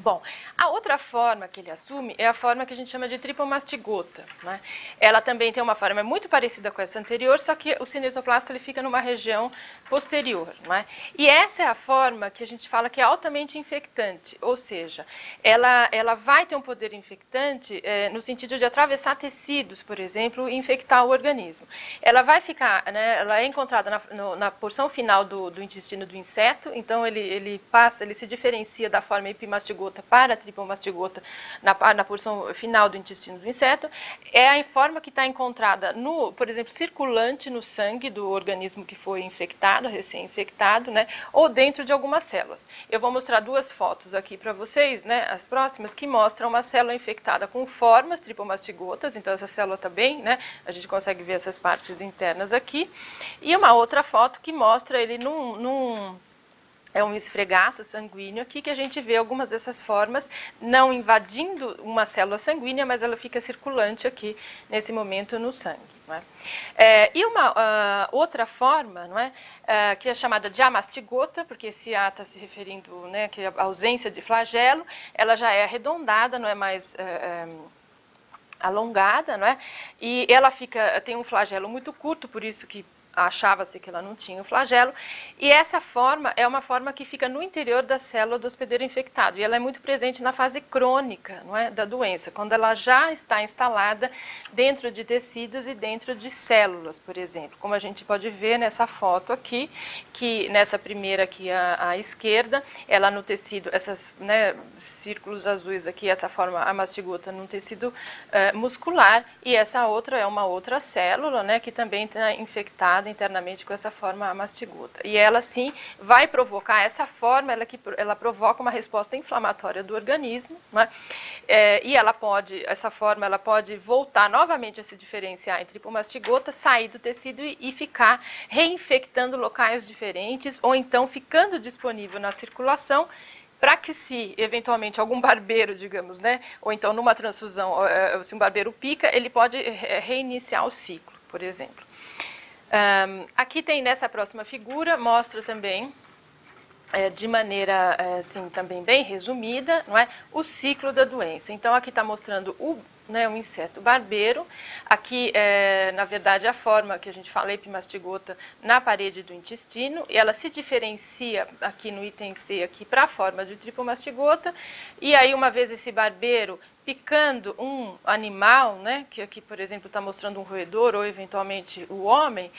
Bom, a outra forma que ele assume é a forma que a gente chama de tripomastigota, né? Ela também tem uma forma muito parecida com essa anterior, só que o cinetoplasto ele fica numa região posterior, né? E essa é a forma que a gente fala que é altamente infectante, ou seja, ela vai ter um poder infectante no sentido de atravessar tecidos, por exemplo, e infectar o organismo. Ela vai ficar, né, ela é encontrada na porção final do intestino do inseto, então ele se diferencia da forma epimastigota para a tripomastigota na porção final do intestino do inseto. É a forma que está encontrada, por exemplo, circulante no sangue do organismo que foi infectado, recém-infectado, né, ou dentro de algumas células. Eu vou mostrar duas fotos aqui para vocês, né, as próximas, que mostram uma célula infectada com formas tripomastigotas, então essa célula está bem, né, a gente consegue ver essas partes internas aqui, e uma outra foto que mostra ele é um esfregaço sanguíneo aqui, que a gente vê algumas dessas formas não invadindo uma célula sanguínea, mas ela fica circulante aqui, nesse momento, no sangue. Não é? E uma outra forma, não é? Que é chamada de amastigota, porque esse A está se referindo, né, que a ausência de flagelo, ela já é arredondada, não é mais alongada, não é? E ela tem um flagelo muito curto, por isso que achava-se que ela não tinha o flagelo, e essa forma é uma forma que fica no interior da célula do hospedeiro infectado, e ela é muito presente na fase crônica, não é, da doença, quando ela já está instalada dentro de tecidos e dentro de células, por exemplo, como a gente pode ver nessa foto aqui, que nessa primeira aqui à esquerda, ela no tecido, esses, né, círculos azuis aqui, essa forma amastigota num tecido muscular, e essa outra é uma outra célula, né, que também está infectada internamente com essa forma amastigota. E ela, sim, vai provocar, essa forma, ela provoca uma resposta inflamatória do organismo, né? E essa forma, ela pode voltar novamente a se diferenciar entre tripomastigota, sair do tecido e ficar reinfectando locais diferentes, ou então ficando disponível na circulação, para que se, eventualmente, algum barbeiro, digamos, né, ou então numa transfusão, se um barbeiro pica, ele pode reiniciar o ciclo, por exemplo. Aqui tem, nessa próxima figura, mostra também, de maneira, assim, também bem resumida, não é, o ciclo da doença. Então, aqui está mostrando o inseto barbeiro. Aqui, na verdade, a forma que a gente fala, epimastigota, na parede do intestino, e ela se diferencia aqui no item C, aqui para a forma de tripomastigota, e aí, uma vez esse barbeiro picando um animal, né, que aqui, por exemplo, está mostrando um roedor, ou eventualmente o homem,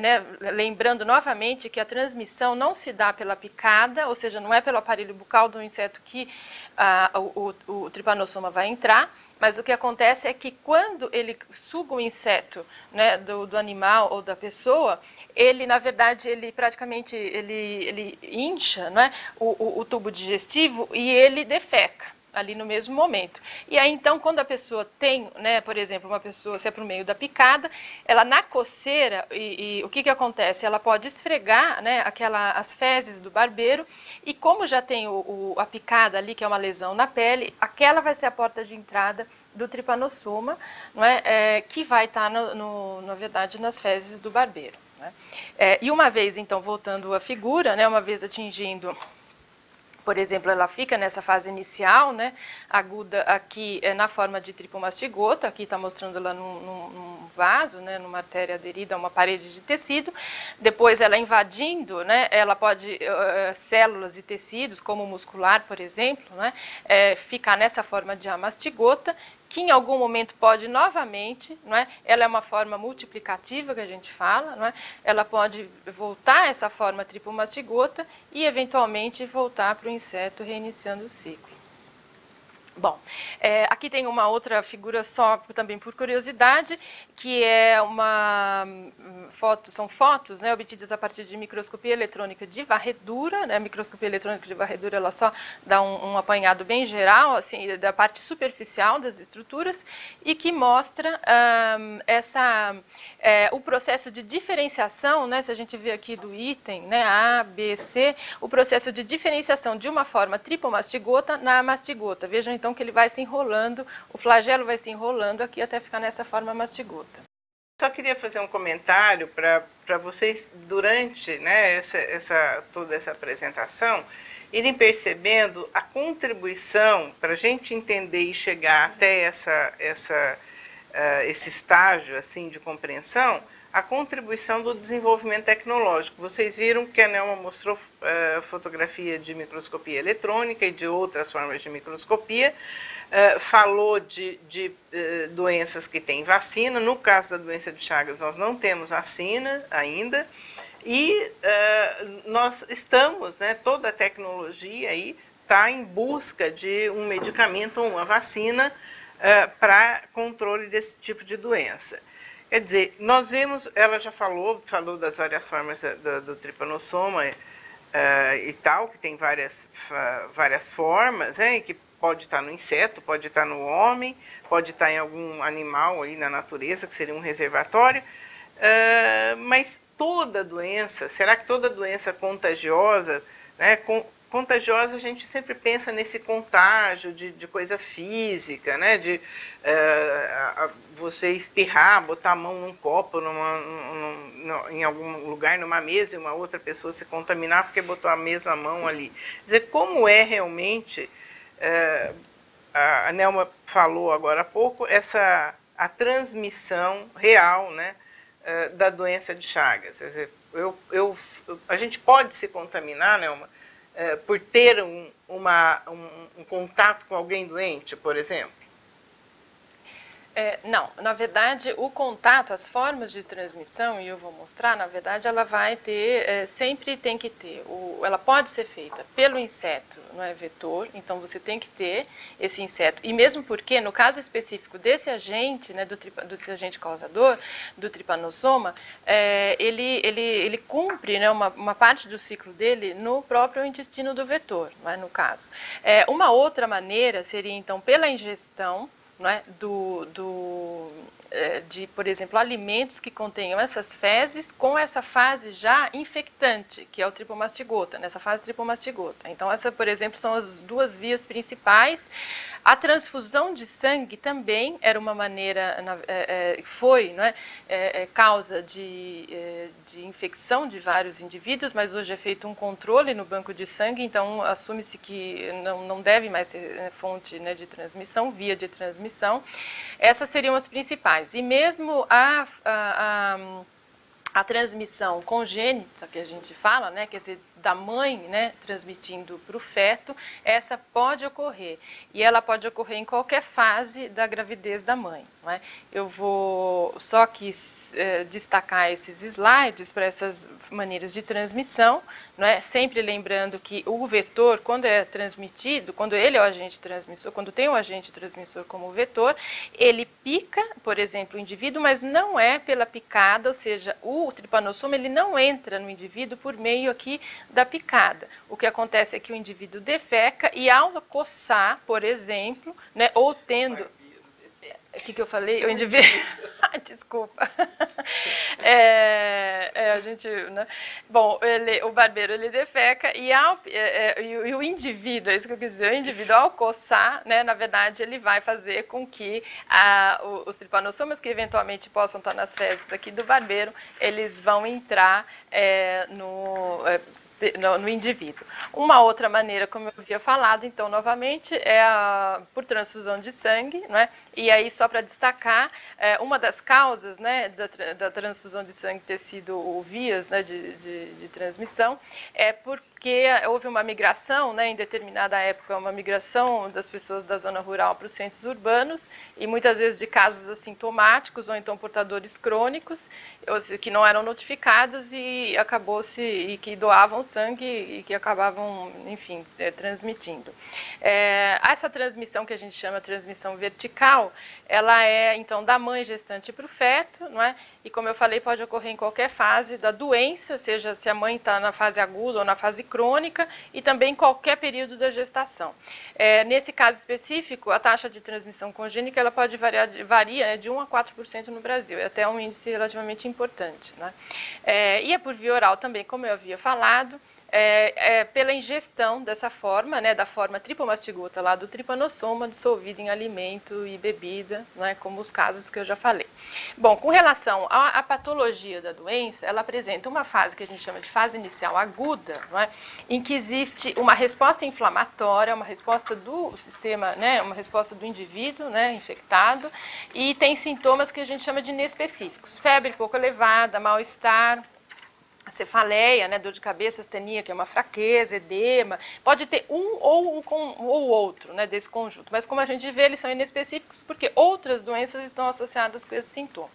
né, lembrando novamente que a transmissão não se dá pela picada, ou seja, não é pelo aparelho bucal do inseto que o tripanossoma vai entrar, mas o que acontece é que quando ele suga o inseto, né, do animal ou da pessoa, ele, na verdade, praticamente incha, né, o tubo digestivo, e ele defeca ali no mesmo momento. E aí, então, quando a pessoa tem, né, por exemplo, uma pessoa, se é para o meio da picada, ela na coceira, o que acontece? Ela pode esfregar, né, as fezes do barbeiro, e como já tem a picada ali, que é uma lesão na pele, aquela vai ser a porta de entrada do tripanossoma, não é, que vai estar, na verdade, nas fezes do barbeiro. Né? E uma vez, então, voltando à figura, né, uma vez atingindo, por exemplo, ela fica nessa fase inicial, né, aguda aqui na forma de tripomastigota, aqui está mostrando ela num vaso, né, numa artéria aderida a uma parede de tecido. Depois ela invadindo, né, ela pode, células e tecidos, como o muscular, por exemplo, né, ficar nessa forma de amastigota, que em algum momento pode novamente, não é? Ela é uma forma multiplicativa que a gente fala, não é? Ela pode voltar a essa forma tripomastigota e eventualmente voltar para o inseto, reiniciando o ciclo. Bom, aqui tem uma outra figura só também por curiosidade, que é uma são fotos, né, obtidas a partir de microscopia eletrônica de varredura, né, a microscopia eletrônica de varredura ela só dá um apanhado bem geral, assim, da parte superficial das estruturas, e que mostra o processo de diferenciação, né, se a gente vê aqui do item, né, A, B, C, o processo de diferenciação de uma forma tripomastigota na mastigota. Vejam então que ele vai se enrolando, o flagelo vai se enrolando aqui até ficar nessa forma mastigota. Só queria fazer um comentário para vocês, durante, né, toda essa apresentação, irem percebendo a contribuição para a gente entender e chegar até esse estágio assim, de compreensão, a contribuição do desenvolvimento tecnológico. Vocês viram que a Nelma mostrou fotografia de microscopia eletrônica e de outras formas de microscopia, falou de doenças que têm vacina. No caso da doença de Chagas, nós não temos vacina ainda, e nós estamos, né, toda a tecnologia aí está em busca de um medicamento ou uma vacina para controle desse tipo de doença. Quer dizer, nós vimos, ela já falou das várias formas do tripanossoma e tal, que tem várias formas, né, que pode estar no inseto, pode estar no homem, pode estar em algum animal aí na natureza, que seria um reservatório, mas toda doença, será que toda doença contagiosa, né, contagiosa a gente sempre pensa nesse contágio de coisa física, né, de você espirrar, botar a mão num copo, em algum lugar, numa mesa, e uma outra pessoa se contaminar porque botou a mesma mão ali. Quer dizer, como é realmente, a Nelma falou agora há pouco, a transmissão real, né, da doença de Chagas. Quer dizer, a gente pode se contaminar, Nelma, por ter um contato com alguém doente, por exemplo? Não, na verdade, o contato, as formas de transmissão, e eu vou mostrar, na verdade, ela vai ter, sempre tem que ter, ela pode ser feita pelo inseto, não é vetor, então você tem que ter esse inseto, e mesmo porque, no caso específico desse agente, né, desse agente causador, do tripanossoma, ele cumpre, né, uma parte do ciclo dele no próprio intestino do vetor, não é, no caso. Uma outra maneira seria, então, pela ingestão, não é? De, por exemplo, alimentos que contenham essas fezes com essa fase já infectante, que é o tripomastigota, nessa fase tripomastigota. Então, essa, por exemplo, são as duas vias principais. A transfusão de sangue também era uma maneira, foi, não é? Causa de infecção de vários indivíduos, mas hoje é feito um controle no banco de sangue, então assume-se que não deve mais ser fonte, né, de transmissão, via de transmissão. Essas seriam as principais. E mesmo a transmissão congênita, que a gente fala, né, quer dizer, da mãe, né, transmitindo para o feto, essa pode ocorrer. E ela pode ocorrer em qualquer fase da gravidez da mãe. Não é? Eu vou só quis destacar esses slides para essas maneiras de transmissão, não é? Sempre lembrando que o vetor, quando é transmitido, quando ele é o agente transmissor, quando tem o agente transmissor como vetor, ele pica, por exemplo, o indivíduo, mas não é pela picada, ou seja, o tripanossoma ele não entra no indivíduo por meio aqui da picada. O que acontece é que o indivíduo defeca e ao coçar, por exemplo, né, ou tendo... O que eu falei? O indivíduo... Desculpa. A gente, né? Bom, o barbeiro ele defeca e o indivíduo, é isso que eu quis dizer, o indivíduo ao coçar, né, na verdade ele vai fazer com que os tripanossomas que eventualmente possam estar nas fezes aqui do barbeiro, eles vão entrar no indivíduo. Uma outra maneira, como eu havia falado, então, novamente, é por transfusão de sangue, né? E aí, só para destacar, uma das causas, né, da transfusão de sangue ter sido vias, né, de transmissão, é porque houve uma migração, né, em determinada época, uma migração das pessoas da zona rural para os centros urbanos, e muitas vezes de casos assintomáticos, ou então portadores crônicos, que não eram notificados e acabou-se, e que doavam sangue e que acabavam, enfim, transmitindo. Essa transmissão que a gente chama de transmissão vertical, ela é, então, da mãe gestante para o feto, não é? e, como eu falei, pode ocorrer em qualquer fase da doença, seja se a mãe está na fase aguda ou na fase crônica, e também em qualquer período da gestação. Nesse caso específico, a taxa de transmissão congênita ela pode varia de 1 a 4% no Brasil, é até um índice relativamente importante, né? E é por via oral também, como eu havia falado, pela ingestão dessa forma, né, da forma tripomastigota lá do trypanosoma dissolvido em alimento e bebida, né, como os casos que eu já falei. Bom, com relação à patologia da doença, ela apresenta uma fase que a gente chama de fase inicial aguda, não é, em que existe uma resposta inflamatória, uma resposta do sistema, né, uma resposta do indivíduo, né, infectado, e tem sintomas que a gente chama de inespecíficos: febre pouco elevada, mal-estar, cefaleia, né, dor de cabeça, astenia, que é uma fraqueza, edema, pode ter um ou outro, né, desse conjunto, mas como a gente vê, eles são inespecíficos porque outras doenças estão associadas com esse sintoma.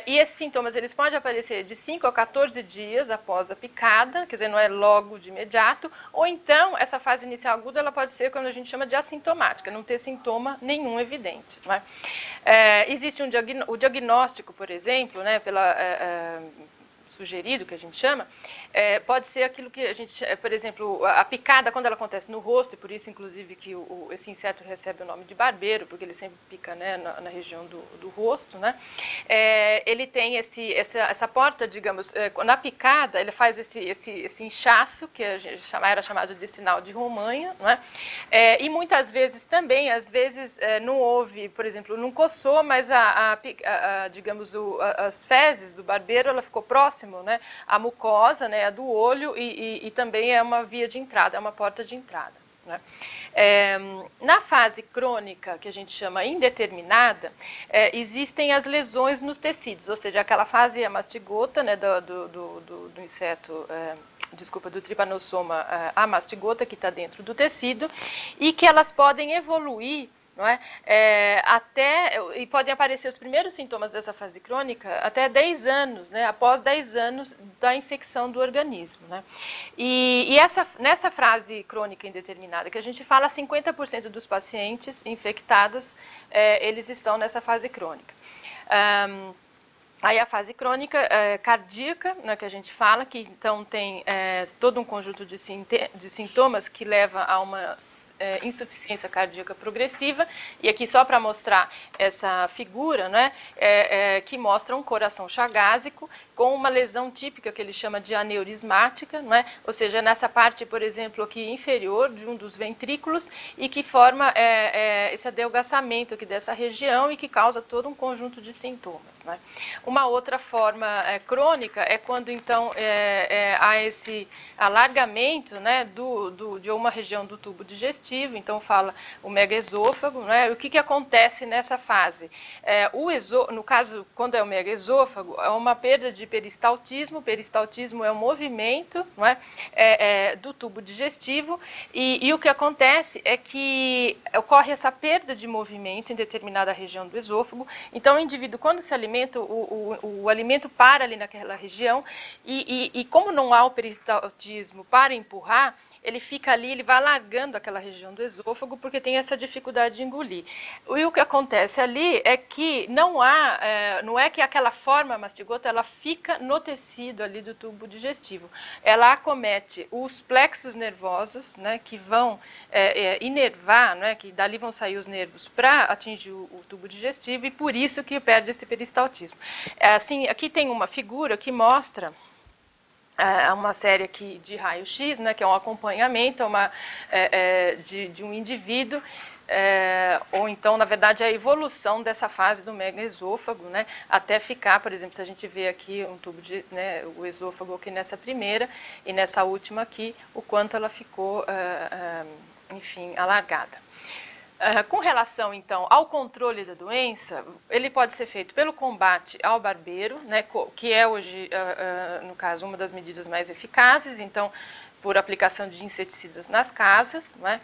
E esses sintomas eles podem aparecer de 5 a 14 dias após a picada, quer dizer, não é logo de imediato, ou então essa fase inicial aguda ela pode ser quando a gente chama de assintomática, não ter sintoma nenhum evidente, não é? Existe o diagnóstico, por exemplo, né, sugerido, que a gente chama, pode ser aquilo que a gente, por exemplo, a picada, quando ela acontece no rosto, e por isso, inclusive, que esse inseto recebe o nome de barbeiro, porque ele sempre pica, né, na região do rosto, né? Ele tem essa porta, digamos, na picada, ele faz esse inchaço, que era chamado de sinal de romanha, não é? E muitas vezes também, às vezes, não houve, por exemplo, não coçou, mas digamos, as fezes do barbeiro, ela ficou próximo, né, à mucosa, né, a do olho, e também é uma via de entrada, é uma porta de entrada, né? Na fase crônica, que a gente chama indeterminada, existem as lesões nos tecidos, ou seja, aquela fase amastigota, né, do inseto, do trypanosoma amastigota, que está dentro do tecido, e que elas podem evoluir, não é? E podem aparecer os primeiros sintomas dessa fase crônica até 10 anos, né? Após 10 anos da infecção do organismo, né? E nessa fase crônica indeterminada que a gente fala, 50% dos pacientes infectados, eles estão nessa fase crônica. Aí a fase crônica cardíaca, né, que a gente fala, que então tem todo um conjunto de sintomas que leva a uma insuficiência cardíaca progressiva, e aqui só para mostrar essa figura, né, que mostra um coração chagásico com uma lesão típica que ele chama de aneurismática, né, ou seja, nessa parte, por exemplo, aqui inferior de um dos ventrículos, e que forma esse adelgaçamento aqui dessa região e que causa todo um conjunto de sintomas, né. Uma outra forma crônica é quando, então, há esse alargamento, né, de uma região do tubo digestivo, então fala o megaesôfago, né. O que acontece nessa fase? No caso, quando é o megaesôfago, é uma perda de peristaltismo. Peristaltismo é um movimento, não é, do tubo digestivo, e o que acontece é que ocorre essa perda de movimento em determinada região do esôfago. Então, o indivíduo, quando se alimenta, o alimento para ali naquela região, e como não há o peristaltismo para empurrar, ele fica ali, ele vai alargando aquela região do esôfago, porque tem essa dificuldade de engolir. E o que acontece ali é que não é que aquela forma mastigota, ela fica no tecido ali do tubo digestivo. Ela acomete os plexos nervosos, né, que vão inervar, né, que dali vão sair os nervos para atingir o tubo digestivo, e por isso que perde esse peristaltismo. Assim, aqui tem uma figura que mostra uma série aqui de raio-x, né, que é um acompanhamento de um indivíduo, ou então, na verdade, a evolução dessa fase do megaesôfago, né, até ficar, por exemplo, se a gente vê aqui um tubo o esôfago aqui nessa primeira e nessa última aqui, o quanto ela ficou, enfim, alargada. Com relação, então, ao controle da doença, ele pode ser feito pelo combate ao barbeiro, né, que é hoje, no caso, uma das medidas mais eficazes, então, por aplicação de inseticidas nas casas, né?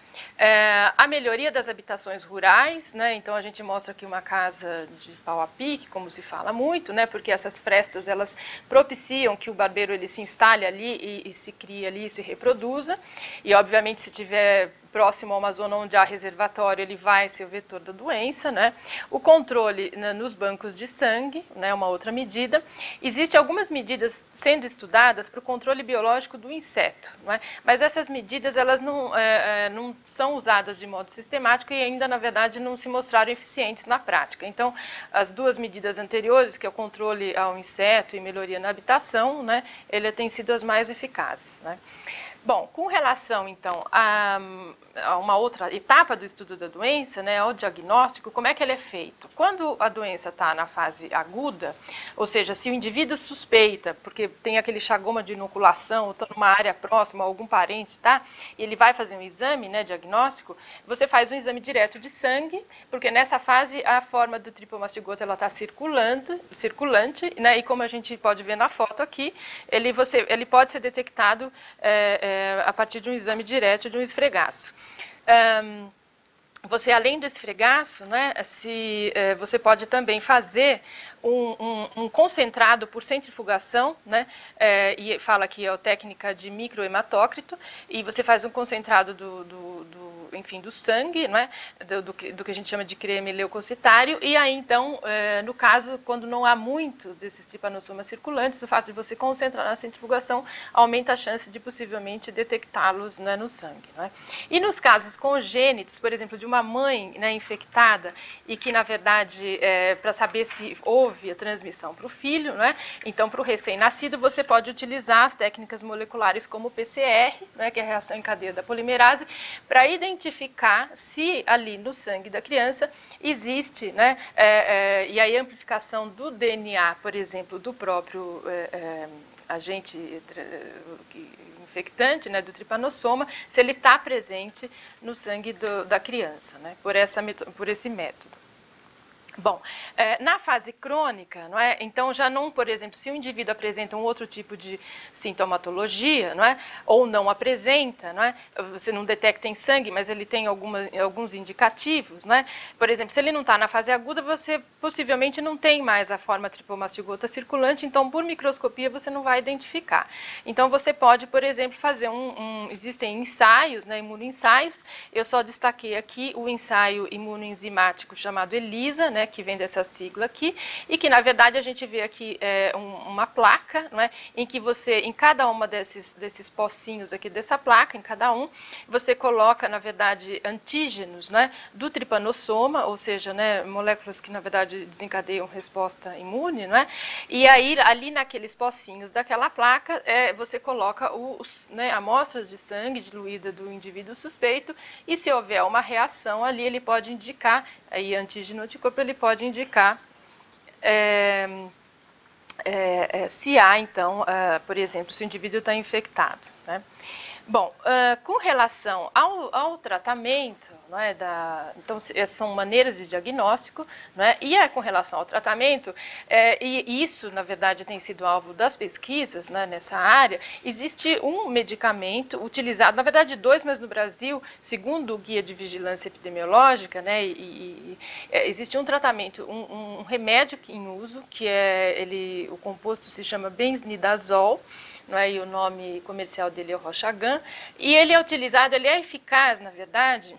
A melhoria das habitações rurais, né? Então a gente mostra aqui uma casa de pau a pique, como se fala muito, né? Porque essas frestas, elas propiciam que o barbeiro ele se instale ali e se crie ali e se reproduza, e obviamente se tiver próximo a uma zona onde há reservatório, ele vai ser o vetor da doença, né? O controle, né, nos bancos de sangue, né, uma outra medida. Existem algumas medidas sendo estudadas para o controle biológico do inseto, né? Mas essas medidas elas não são usadas de modo sistemático e ainda, na verdade, não se mostraram eficientes na prática. Então, as duas medidas anteriores, que é o controle ao inseto e melhoria na habitação, né, ele tem sido as mais eficazes, né? Bom, com relação, então, a uma outra etapa do estudo da doença, né, ao diagnóstico, como é que ele é feito? Quando a doença está na fase aguda, ou seja, se o indivíduo suspeita, porque tem aquele chagoma de inoculação, ou está numa área próxima, algum parente, tá? E ele vai fazer um exame, né, diagnóstico, você faz um exame direto de sangue, porque nessa fase a forma do tripomastigota ela está circulante, né, e como a gente pode ver na foto aqui, ele pode ser detectado a partir de um exame direto de um esfregaço. Você, além do esfregaço, né, você pode também fazer um concentrado por centrifugação, né, e fala que é a técnica de microhematócrito, e você faz um concentrado do sangue, né, do que a gente chama de creme leucocitário, e aí então, no caso, quando não há muito desses tripanossomas circulantes, o fato de você concentrar na centrifugação aumenta a chance de possivelmente detectá-los, né, no sangue, né. E nos casos congênitos, por exemplo, de uma mãe, né, infectada e que, na verdade, para saber se houve a transmissão para o filho, né, então para o recém-nascido você pode utilizar as técnicas moleculares como o PCR, né, que é a reação em cadeia da polimerase, para identificar se ali no sangue da criança existe, né, e aí a amplificação do DNA, por exemplo, do próprio agente infectante, né, do tripanossoma, se ele está presente no sangue da criança, né, por esse método. Bom, na fase crônica, não é? Então já não, por exemplo, se o indivíduo apresenta um outro tipo de sintomatologia, não é? Ou não apresenta, não é? Você não detecta em sangue, mas ele tem alguns indicativos, não é? Por exemplo, se ele não está na fase aguda, você possivelmente não tem mais a forma tripomastigota circulante, então por microscopia você não vai identificar. Então você pode, por exemplo, fazer existem ensaios, né, imunoensaios, eu só destaquei aqui o ensaio imunoenzimático chamado ELISA, né, que vem dessa sigla aqui, e que na verdade a gente vê aqui uma placa, não é, em que você, em cada uma desses pocinhos aqui dessa placa, em cada um, você coloca na verdade antígenos, né, do tripanossoma, ou seja, né, moléculas que na verdade desencadeiam resposta imune, não é? E aí ali naqueles pocinhos daquela placa você coloca né, amostras de sangue diluída do indivíduo suspeito, e se houver uma reação ali ele pode indicar, aí antígeno anticorpo, ele pode indicar se há, então, por exemplo, se o indivíduo está infectado, né? Bom, com relação ao tratamento, não é, então são maneiras de diagnóstico, não é, e com relação ao tratamento, e isso na verdade tem sido alvo das pesquisas, né, nessa área, existe um medicamento utilizado, na verdade dois, mas no Brasil, segundo o Guia de Vigilância Epidemiológica, né, existe um tratamento, um remédio em uso, que o composto se chama benznidazol, não é? E o nome comercial dele é o Roxagan, e ele é utilizado, ele é eficaz, na verdade,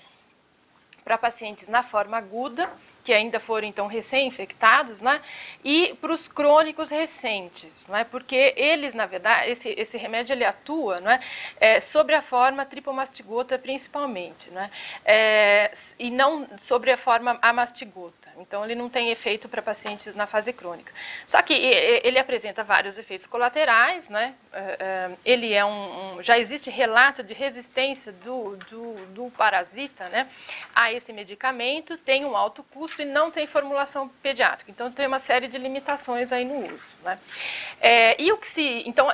para pacientes na forma aguda, que ainda foram, então, recém-infectados, né? E para os crônicos recentes, não é? Porque eles, na verdade, esse remédio, ele atua, não é? Sobre a forma tripomastigota, principalmente, não é? E não sobre a forma amastigota. Então, ele não tem efeito para pacientes na fase crônica. Só que ele apresenta vários efeitos colaterais, né? Ele já existe relato de resistência do parasita, né, a esse medicamento, tem um alto custo e não tem formulação pediátrica. Então, tem uma série de limitações aí no uso, né?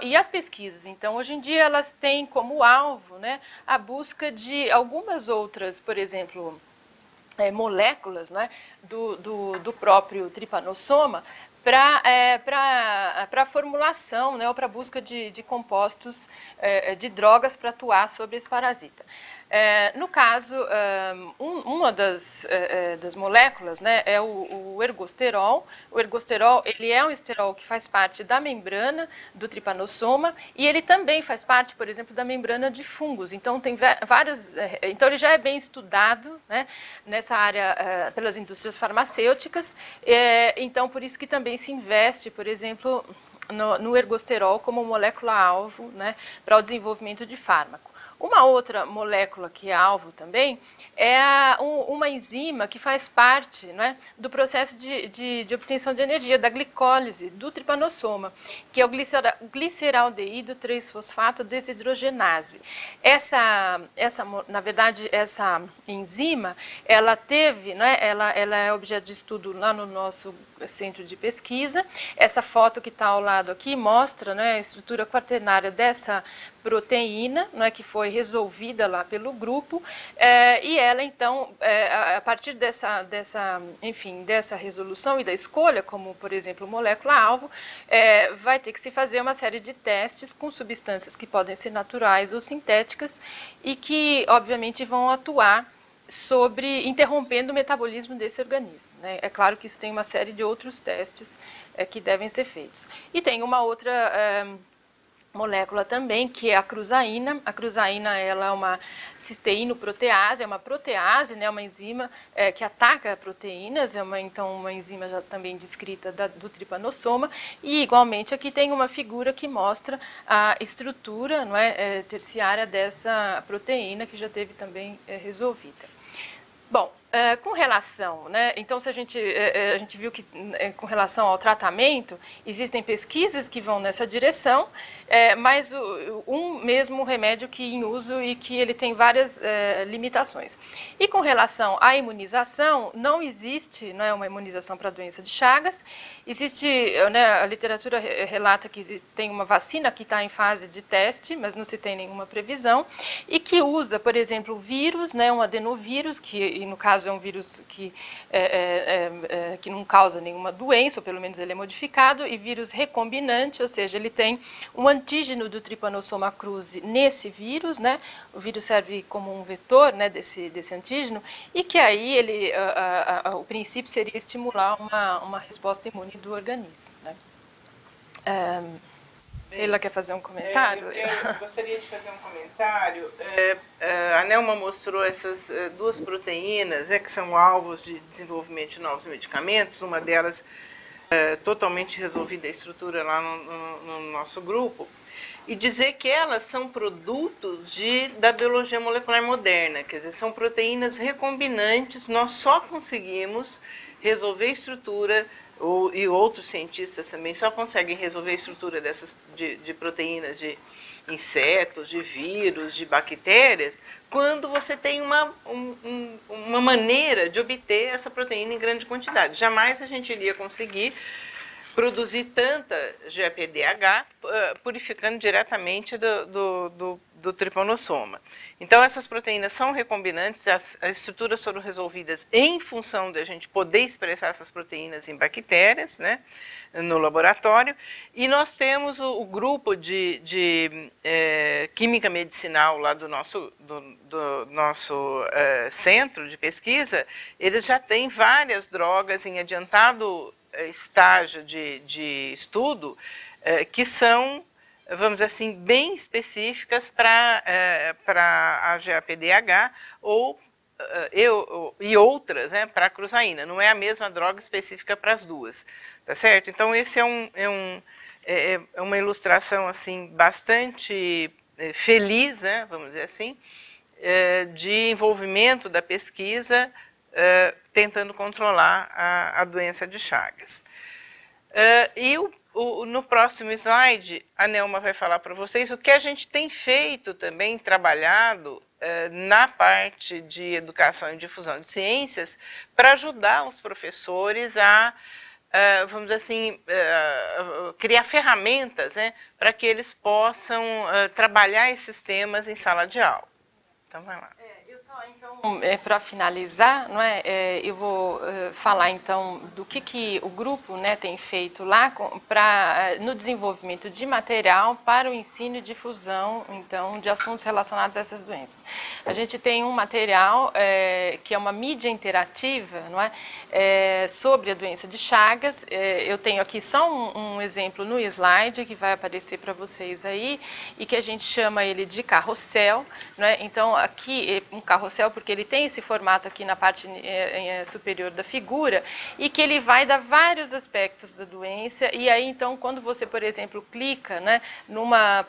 E as pesquisas, então, hoje em dia, elas têm como alvo, né, a busca de algumas outras, por exemplo, moléculas, né, do próprio tripanossoma para a formulação, né, ou para a busca de compostos, de drogas para atuar sobre esse parasita. No caso, uma das moléculas, né, é o ergosterol. O ergosterol, ele é um esterol que faz parte da membrana do trypanosoma e ele também faz parte, por exemplo, da membrana de fungos. Então, tem vários... Então, ele já é bem estudado, né, nessa área pelas indústrias farmacêuticas. Então, por isso que também se investe, por exemplo, no ergosterol como molécula-alvo, né, para o desenvolvimento de fármaco. Uma outra molécula que é alvo também é uma enzima que faz parte, né, do processo de obtenção de energia, da glicólise do trypanosoma, que é o gliceraldeído 3-fosfato desidrogenase. Na verdade, essa enzima, ela teve, né, ela é objeto de estudo lá no nosso centro de pesquisa. Essa foto que está ao lado aqui mostra, né, a estrutura quaternária dessa proteína, né, que foi resolvida lá pelo grupo, e ela então, a partir dessa resolução e da escolha, como por exemplo molécula-alvo, vai ter que se fazer uma série de testes com substâncias que podem ser naturais ou sintéticas e que obviamente vão atuar interrompendo o metabolismo desse organismo, né? É claro que isso tem uma série de outros testes que devem ser feitos. E tem uma outra molécula também, que é a cruzaína. A cruzaína, ela é uma cisteínoprotease, é uma protease, né, uma enzima que ataca proteínas, então uma enzima já também descrita do trypanosoma, e igualmente aqui tem uma figura que mostra a estrutura, não é, terciária dessa proteína que já teve também resolvida. Bom, com relação, né, então se a gente viu que com relação ao tratamento, existem pesquisas que vão nessa direção, mas um mesmo remédio que em uso e que ele tem várias limitações. E com relação à imunização, não existe, né, uma imunização para a doença de Chagas. Existe, né, a literatura relata que tem uma vacina que está em fase de teste, mas não se tem nenhuma previsão, e que usa, por exemplo, o vírus, né, um adenovírus, que no caso é um vírus que não causa nenhuma doença, ou pelo menos ele é modificado, e vírus recombinante, ou seja, ele tem um antígeno do Trypanosoma cruzi nesse vírus, né? O vírus serve como um vetor, né, desse antígeno, e que aí o princípio seria estimular uma resposta imune do organismo, né? Ela quer fazer um comentário? Eu gostaria de fazer um comentário. A Nelma mostrou essas duas proteínas que são alvos de desenvolvimento de novos medicamentos, uma delas totalmente resolvida a estrutura lá no nosso grupo, e dizer que elas são produtos da biologia molecular moderna, quer dizer, são proteínas recombinantes, nós só conseguimos resolver a estrutura, e outros cientistas também só conseguem resolver a estrutura dessas de proteínas de insetos, de vírus, de bactérias, quando você tem uma maneira de obter essa proteína em grande quantidade. Jamais a gente iria conseguir produzir tanta GAPDH purificando diretamente do trypanosoma. Então, essas proteínas são recombinantes, as estruturas foram resolvidas em função de a gente poder expressar essas proteínas em bactérias, né, no laboratório, e nós temos o grupo de química medicinal lá do nosso centro de pesquisa. Eles já têm várias drogas em adiantado estágio de estudo que são, vamos dizer assim, bem específicas para a GAPDH e outras, né, para a cruzaína. Não é a mesma droga específica para as duas, tá certo? Então, esse é uma ilustração assim bastante feliz, né, vamos dizer assim, de envolvimento da pesquisa tentando controlar a doença de Chagas. No próximo slide, a Nelma vai falar para vocês o que a gente tem feito também, trabalhado na parte de educação e difusão de ciências, para ajudar os professores a, vamos dizer assim, criar ferramentas, né, para que eles possam trabalhar esses temas em sala de aula. Então, vai lá. Eu só Então, para finalizar, não é, eu vou falar então do que o grupo, né, tem feito lá no desenvolvimento de material para o ensino e difusão então, de assuntos relacionados a essas doenças. A gente tem um material que é uma mídia interativa, não é, sobre a doença de Chagas. Eu tenho aqui só um exemplo no slide que vai aparecer para vocês aí e que a gente chama ele de carrossel, não é? Então aqui um carrossel porque ele tem esse formato aqui na parte superior da figura e que ele vai dar vários aspectos da doença e aí então quando você, por exemplo, clica, né,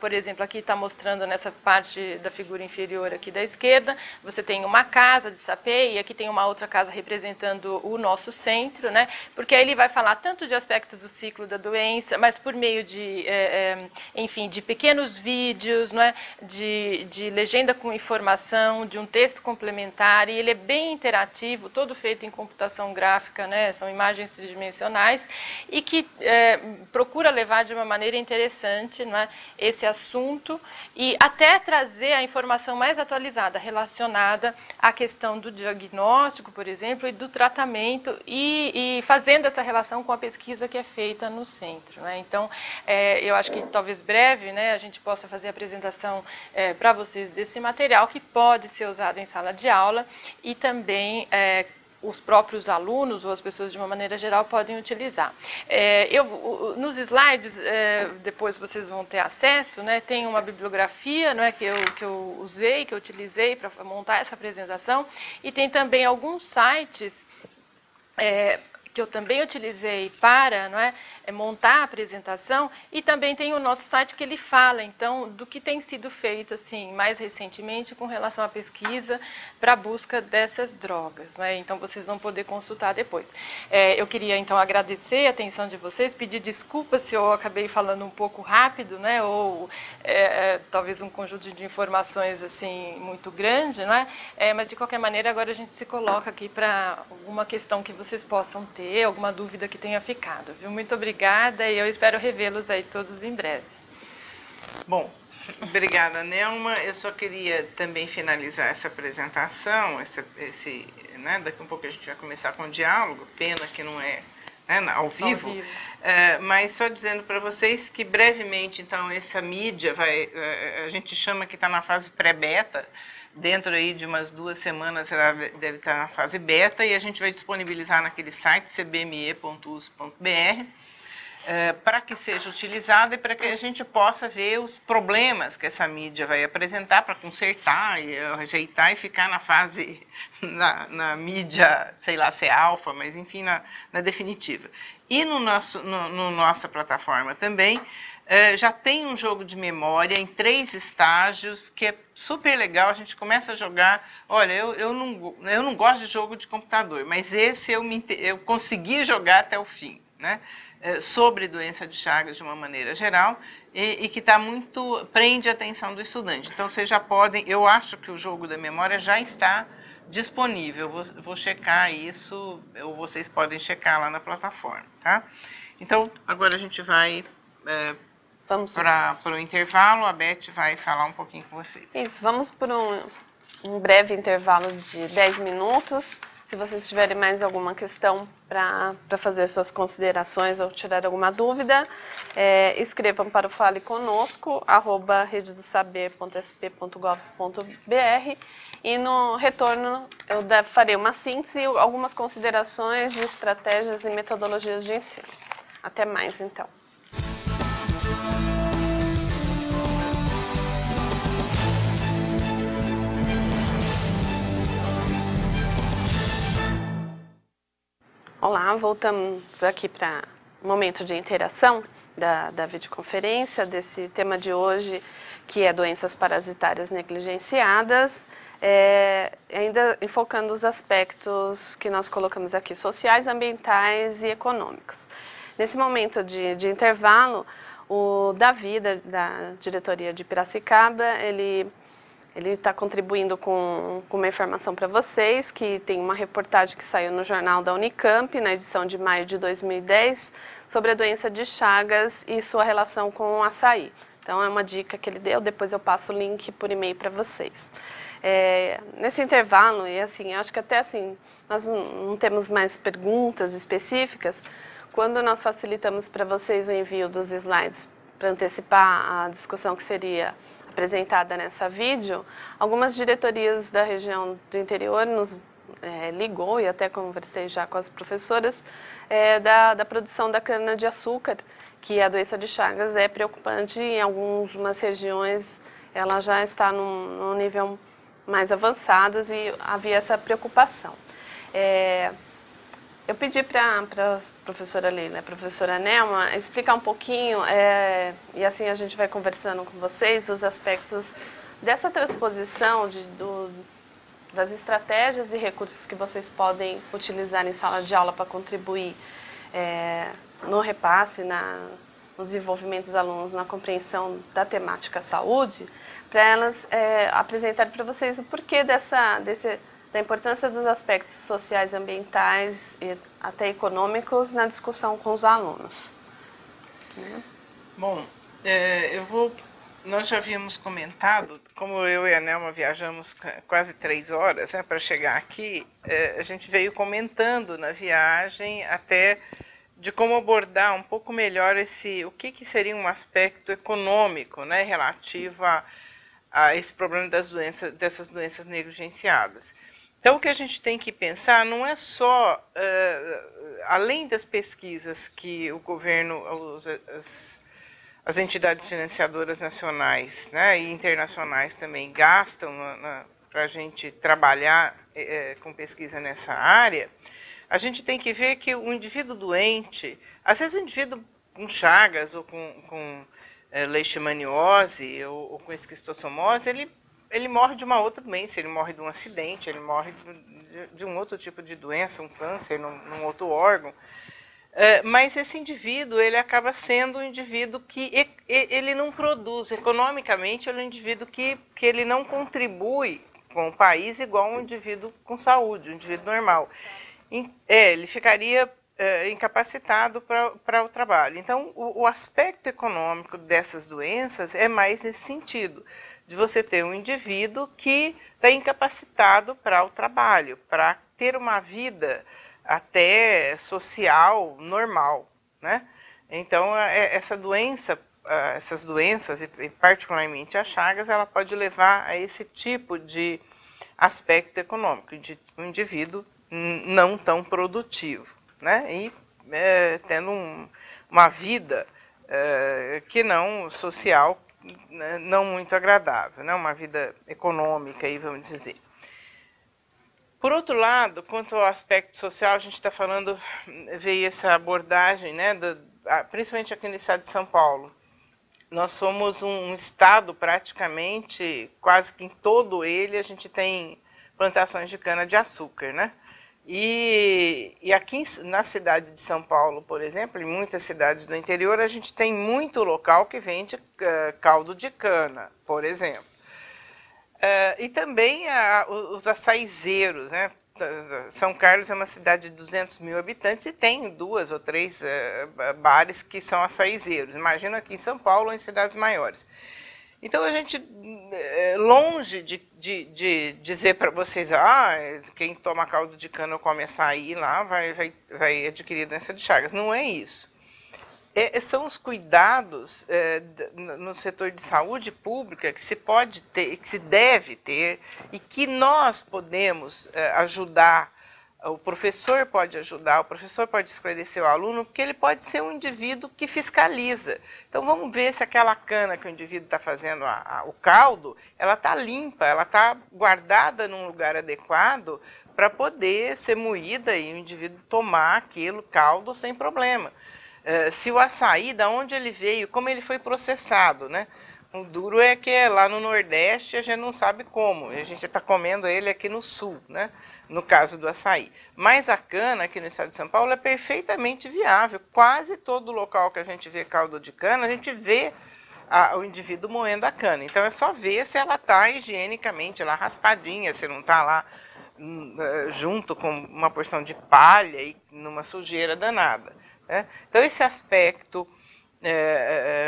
por exemplo, aqui está mostrando nessa parte da figura inferior aqui da esquerda, você tem uma casa de sapê e aqui tem uma outra casa representando o nosso centro, né, porque aí ele vai falar tanto de aspectos do ciclo da doença, mas por meio de, enfim, de pequenos vídeos, não é, de legenda com informação, de um texto complementar, e ele é bem interativo, todo feito em computação gráfica, né, são imagens tridimensionais, e que procura levar de uma maneira interessante, não é, esse assunto, e até trazer a informação mais atualizada relacionada à questão do diagnóstico, por exemplo, e do tratamento, e fazendo essa relação com a pesquisa que é feita no centro, né. Então, eu acho que talvez breve, né, a gente possa fazer a apresentação para vocês desse material que pode ser usado em sala de aula e também os próprios alunos ou as pessoas de uma maneira geral podem utilizar. Nos slides, depois vocês vão ter acesso, né, tem uma bibliografia, não é, que eu usei, que eu utilizei para montar essa apresentação, e tem também alguns sites que eu também utilizei para, não é, montar a apresentação, e também tem o nosso site que ele fala, então, do que tem sido feito, assim, mais recentemente com relação à pesquisa para a busca dessas drogas, né? Então, vocês vão poder consultar depois. Eu queria, então, agradecer a atenção de vocês, pedir desculpas se eu acabei falando um pouco rápido, né? Ou talvez um conjunto de informações, assim, muito grande, não é? Mas, de qualquer maneira, agora a gente se coloca aqui para alguma questão que vocês possam ter, alguma dúvida que tenha ficado, viu? Muito obrigada e eu espero revê-los aí todos em breve. Bom, obrigada, Nelma. Eu só queria também finalizar essa apresentação, né, daqui a um pouco a gente vai começar com o diálogo, pena que não é, né, ao vivo. Mas só dizendo para vocês que brevemente, então, essa mídia a gente chama que está na fase pré-beta, dentro aí de umas 2 semanas ela deve estar na fase beta e a gente vai disponibilizar naquele site cbme.us.br para que seja utilizada e para que a gente possa ver os problemas que essa mídia vai apresentar para consertar e rejeitar e ficar na fase, na mídia, sei lá se é alfa, mas enfim, na definitiva. E nossa plataforma também, já tem um jogo de memória em 3 estágios, que é super legal, a gente começa a jogar, olha, eu não gosto de jogo de computador, mas esse eu consegui jogar até o fim, né? Sobre doença de Chagas de uma maneira geral, e que prende a atenção do estudante. Então, vocês já podem, eu acho que o jogo da memória já está disponível, eu vou checar isso, ou vocês podem checar lá na plataforma, tá? Então, agora a gente vai para o intervalo, a Beth vai falar um pouquinho com vocês. Isso, vamos por um breve intervalo de 10 minutos. Se vocês tiverem mais alguma questão para fazer suas considerações ou tirar alguma dúvida, escrevam para o faleconosco@rededosaber.sp.gov.br e no retorno eu farei uma síntese e algumas considerações de estratégias e metodologias de ensino. Até mais, então. Olá, voltamos aqui para o momento de interação da videoconferência, desse tema de hoje, que é doenças parasitárias negligenciadas, ainda enfocando os aspectos que nós colocamos aqui, sociais, ambientais e econômicos. Nesse momento de intervalo, o Davi, da diretoria de Piracicaba, ele está contribuindo com uma informação para vocês, que tem uma reportagem que saiu no jornal da Unicamp, na edição de maio de 2010, sobre a doença de Chagas e sua relação com o açaí. Então, é uma dica que ele deu, depois eu passo o link por e-mail para vocês. Nesse intervalo, e assim, acho que até assim, nós não temos mais perguntas específicas, quando nós facilitamos para vocês o envio dos slides para antecipar a discussão que seria apresentada nessa vídeo, algumas diretorias da região do interior nos ligou, e até conversei já com as professoras, da produção da cana-de-açúcar, que a doença de Chagas é preocupante e em algumas regiões ela já está num nível mais avançado e havia essa preocupação. Eu pedi para a professora Leila e a professora Nelma explicar um pouquinho, e assim a gente vai conversando com vocês, dos aspectos dessa transposição das estratégias e recursos que vocês podem utilizar em sala de aula para contribuir no repasse, no desenvolvimento dos alunos, na compreensão da temática saúde, para elas apresentarem para vocês o porquê da importância dos aspectos sociais, ambientais e até econômicos na discussão com os alunos. Né? Bom, nós já havíamos comentado, como eu e a Nelma viajamos quase 3 horas para chegar aqui, a gente veio comentando na viagem até de como abordar um pouco melhor o que seria um aspecto econômico, né, relativo a esse problema dessas doenças negligenciadas. Então, o que a gente tem que pensar não é só, além das pesquisas que o governo, as entidades financiadoras nacionais, né, e internacionais também gastam para a gente trabalhar com pesquisa nessa área, a gente tem que ver que o indivíduo doente, às vezes o indivíduo com Chagas ou com leishmaniose ou com esquistossomose, ele morre de uma outra doença, ele morre de um acidente, ele morre de um outro tipo de doença, um câncer num outro órgão. Mas esse indivíduo, ele acaba sendo um indivíduo que ele não produz, economicamente, ele é um indivíduo que ele não contribui com o país igual um indivíduo com saúde, um indivíduo normal. Ele ficaria incapacitado para o trabalho. Então, o aspecto econômico dessas doenças é mais nesse sentido, de você ter um indivíduo que está incapacitado para o trabalho, para ter uma vida até social normal, né? Então, essas doenças, e particularmente a Chagas, ela pode levar a esse tipo de aspecto econômico, de um indivíduo não tão produtivo, né? E tendo uma vida que não social, não muito agradável, né? Uma vida econômica, aí vamos dizer. Por outro lado, quanto ao aspecto social, a gente está falando, veio essa abordagem, né, principalmente aqui no estado de São Paulo. Nós somos um estado praticamente, quase que em todo ele, a gente tem plantações de cana-de-açúcar, né? E aqui na cidade de São Paulo, por exemplo, em muitas cidades do interior, a gente tem muito local que vende caldo de cana, por exemplo. E também os açaizeiros, né? São Carlos é uma cidade de 200 mil habitantes e tem 2 ou 3 bares que são açaizeiros. Imagina aqui em São Paulo ou em cidades maiores. Então, a gente, longe de dizer para vocês, quem toma caldo de cana ou come açaí lá vai adquirir doença de Chagas. Não é isso. São os cuidados no setor de saúde pública que se pode ter, que se deve ter, e que nós podemos ajudar. O professor pode ajudar, o professor pode esclarecer o aluno, porque ele pode ser um indivíduo que fiscaliza. Então, vamos ver se aquela cana que o indivíduo está fazendo o caldo, ela está limpa, ela está guardada num lugar adequado para poder ser moída e o indivíduo tomar aquele caldo sem problema. Se o açaí, da onde ele veio, como ele foi processado, né? O duro é que lá no Nordeste a gente não sabe como, a gente está comendo ele aqui no Sul, né? No caso do açaí. Mas a cana aqui no estado de São Paulo é perfeitamente viável. Quase todo local que a gente vê caldo de cana, a gente vê o indivíduo moendo a cana. Então é só ver se ela está higienicamente lá raspadinha, se não está lá junto com uma porção de palha e numa sujeira danada. Né? Então esse aspecto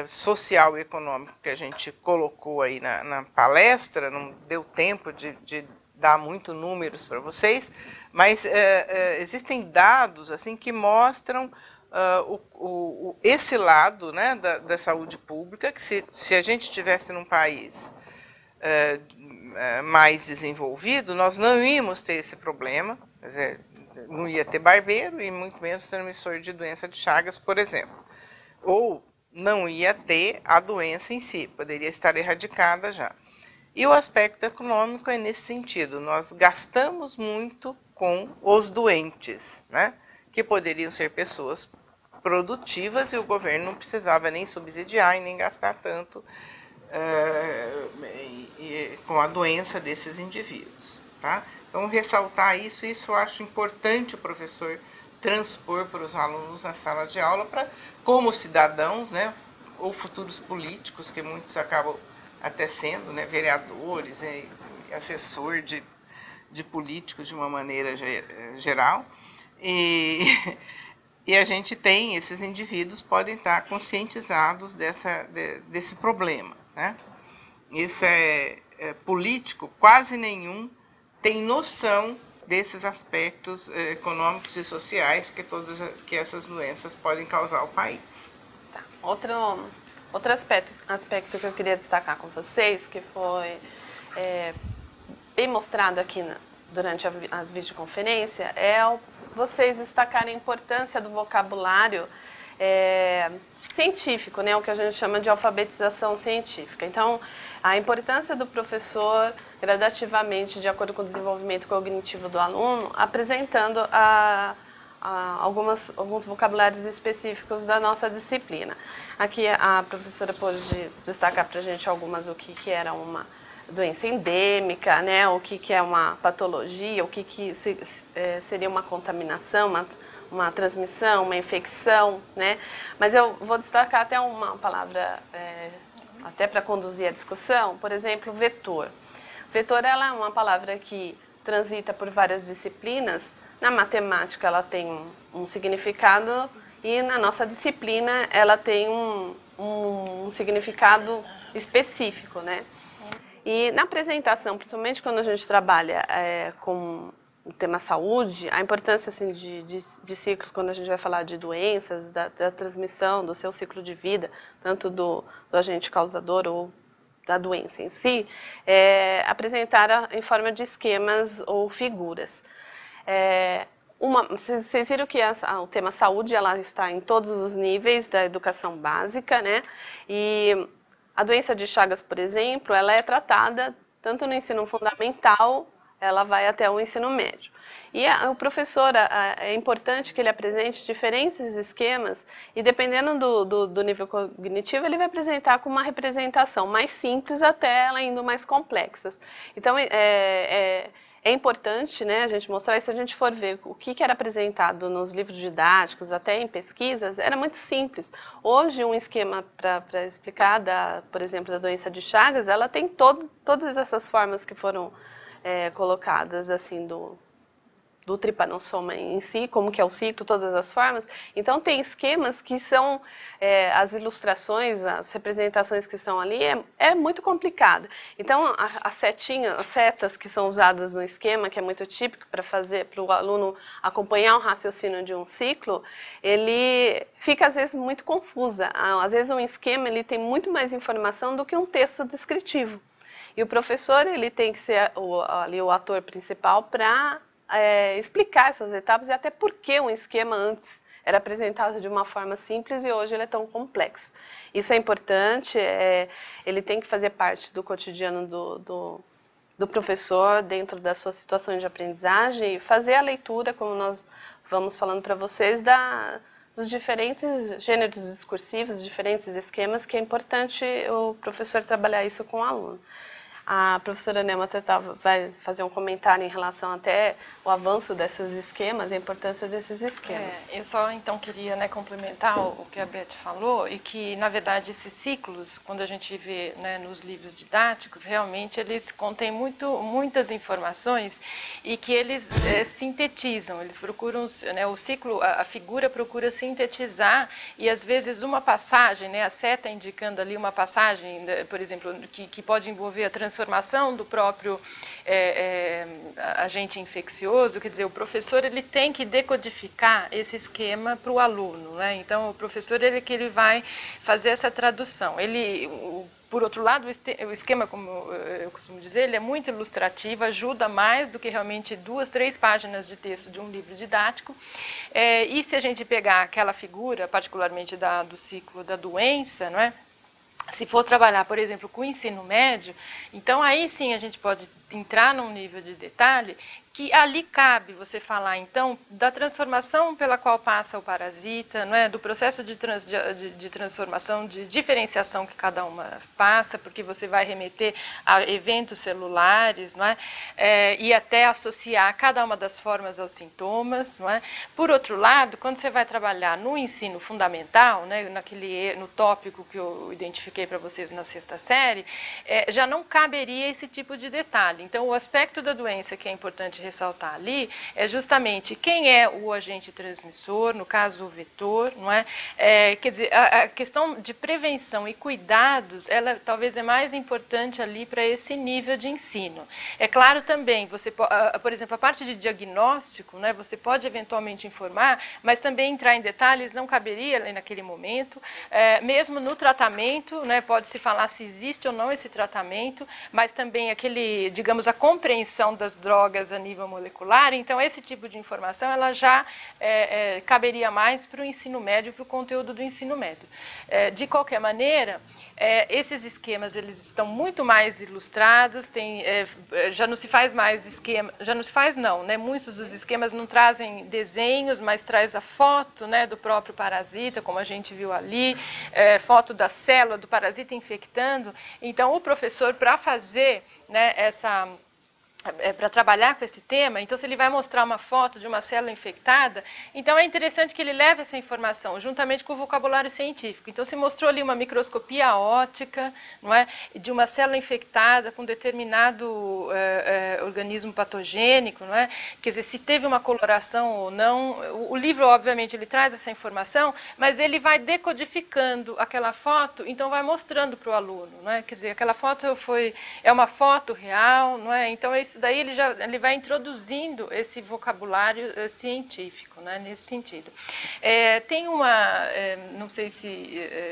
social e econômico que a gente colocou aí na palestra, não deu tempo de dar muito números para vocês, mas existem dados assim que mostram esse lado, né, da saúde pública, que se a gente estivesse num país mais desenvolvido, nós não íamos ter esse problema, quer dizer, não ia ter barbeiro e muito menos transmissor de doença de Chagas, por exemplo. Ou não ia ter a doença em si, poderia estar erradicada já. E o aspecto econômico é nesse sentido, nós gastamos muito com os doentes, né? Que poderiam ser pessoas produtivas e o governo não precisava nem subsidiar e nem gastar tanto com a doença desses indivíduos. Tá? Então, ressaltar isso eu acho importante o professor transpor para os alunos na sala de aula, como cidadãos, né, ou futuros políticos, que muitos acabam até sendo, né, vereadores, assessor de políticos de uma maneira geral, e a gente tem, esses indivíduos podem estar conscientizados desse problema. Né? Isso político, quase nenhum tem noção desses aspectos econômicos e sociais que essas doenças podem causar ao país. Tá. Outro aspecto que eu queria destacar com vocês, que foi bem mostrado aqui durante as videoconferências, vocês destacarem a importância do vocabulário científico, né, o que a gente chama de alfabetização científica. Então, a importância do professor, gradativamente, de acordo com o desenvolvimento cognitivo do aluno, apresentando alguns vocabulários específicos da nossa disciplina. Aqui a professora pôde destacar para a gente algumas, o que era uma doença endêmica, né, o que é uma patologia, o que seria uma contaminação, uma transmissão, uma infecção, né? Mas eu vou destacar até uma palavra, até para conduzir a discussão, por exemplo, vetor. Vetor ela é uma palavra que transita por várias disciplinas. Na matemática ela tem um significado e na nossa disciplina ela tem um significado específico, né? E na apresentação, principalmente quando a gente trabalha com o tema saúde, a importância assim, de ciclos, quando a gente vai falar de doenças, da transmissão, do seu ciclo de vida, tanto do agente causador ou da doença em si, apresentar em forma de esquemas ou figuras. Vocês viram que o tema saúde ela está em todos os níveis da educação básica, né? E a doença de Chagas, por exemplo, ela é tratada tanto no ensino fundamental, ela vai até o ensino médio. E o professor, é importante que ele apresente diferentes esquemas e dependendo do nível cognitivo, ele vai apresentar com uma representação mais simples até ela indo mais complexas. Então, é importante, né, a gente mostrar, e se a gente for ver o que era apresentado nos livros didáticos, até em pesquisas, era muito simples. Hoje, um esquema para explicar, por exemplo, da doença de Chagas, ela tem todas essas formas que foram colocadas, assim, do tripanossoma em si, como que é o ciclo, todas as formas. Então, tem esquemas que são, as ilustrações, as representações que estão ali, é muito complicado. Então, as setas que são usadas no esquema, que é muito típico para o aluno acompanhar o raciocínio de um ciclo, ele fica, às vezes, muito confusa. Às vezes, um esquema ele tem muito mais informação do que um texto descritivo. E o professor ele tem que ser o ator principal para explicar essas etapas e até por que um esquema antes era apresentado de uma forma simples e hoje ele é tão complexo. Isso é importante, ele tem que fazer parte do cotidiano do professor dentro das suas situações de aprendizagem e fazer a leitura, como nós vamos falando para vocês, dos diferentes gêneros discursivos, diferentes esquemas, que é importante o professor trabalhar isso com o aluno. A professora Nelma vai fazer um comentário em relação até o avanço desses esquemas, a importância desses esquemas. Eu só então queria, né, complementar o que a Beth falou, e que na verdade esses ciclos, quando a gente vê, né, nos livros didáticos, realmente eles contêm muitas informações e que eles sintetizam, eles procuram, né, o ciclo, a figura procura sintetizar, e às vezes uma passagem, né, a seta indicando ali uma passagem, por exemplo, que pode envolver a transformação do próprio agente infeccioso, quer dizer, o professor ele tem que decodificar esse esquema para o aluno, né? Então o professor ele vai fazer essa tradução. Por outro lado, o esquema, como eu costumo dizer, ele é muito ilustrativo, ajuda mais do que realmente 2, 3 páginas de texto de um livro didático. E se a gente pegar aquela figura, particularmente do ciclo da doença, não é? Se for trabalhar, por exemplo, com o ensino médio, então aí sim a gente pode entrar num nível de detalhe que ali cabe você falar, então, da transformação pela qual passa o parasita, não é? Do processo de transformação, de diferenciação que cada uma passa, porque você vai remeter a eventos celulares, não é? E até associar cada uma das formas aos sintomas, não é? Por outro lado, quando você vai trabalhar no ensino fundamental, né, no tópico que eu identifiquei para vocês na 6ª série, já não caberia esse tipo de detalhe. Então, o aspecto da doença que é importante ressaltar ali é justamente quem é o agente transmissor, no caso o vetor, não é? Quer dizer, a questão de prevenção e cuidados, ela talvez é mais importante ali para esse nível de ensino. É claro também, por exemplo, a parte de diagnóstico, né, você pode eventualmente informar, mas também entrar em detalhes não caberia ali naquele momento. Mesmo no tratamento, né, pode-se falar se existe ou não esse tratamento, mas também digamos, a compreensão das drogas a nível molecular. Então, esse tipo de informação ela já caberia mais para o ensino médio, para o conteúdo do ensino médio. De qualquer maneira, esses esquemas eles estão muito mais ilustrados, já não se faz mais esquema, já não se faz não, né? Muitos dos esquemas não trazem desenhos, mas traz a foto, né, do próprio parasita, como a gente viu ali, foto da célula do parasita infectando. Então, o professor, para fazer, né, para trabalhar com esse tema, então se ele vai mostrar uma foto de uma célula infectada, então é interessante que ele leve essa informação juntamente com o vocabulário científico. Então se mostrou ali uma microscopia óptica, não é, de uma célula infectada com determinado organismo patogênico, não é? Quer dizer, se teve uma coloração ou não. O livro, obviamente, ele traz essa informação, mas ele vai decodificando aquela foto, então vai mostrando para o aluno, não é? Quer dizer, aquela foto é uma foto real, não é? Então isso daí ele vai introduzindo esse vocabulário científico, né, nesse sentido. Tem não sei se,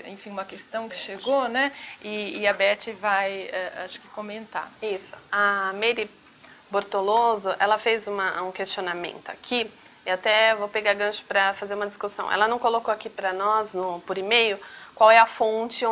enfim, uma questão que chegou, né, e a Beth vai, acho que comentar. Isso. A Meire Bortoloso, ela fez um questionamento aqui, e até vou pegar gancho para fazer uma discussão. Ela não colocou aqui para nós, por e-mail, qual é a fonte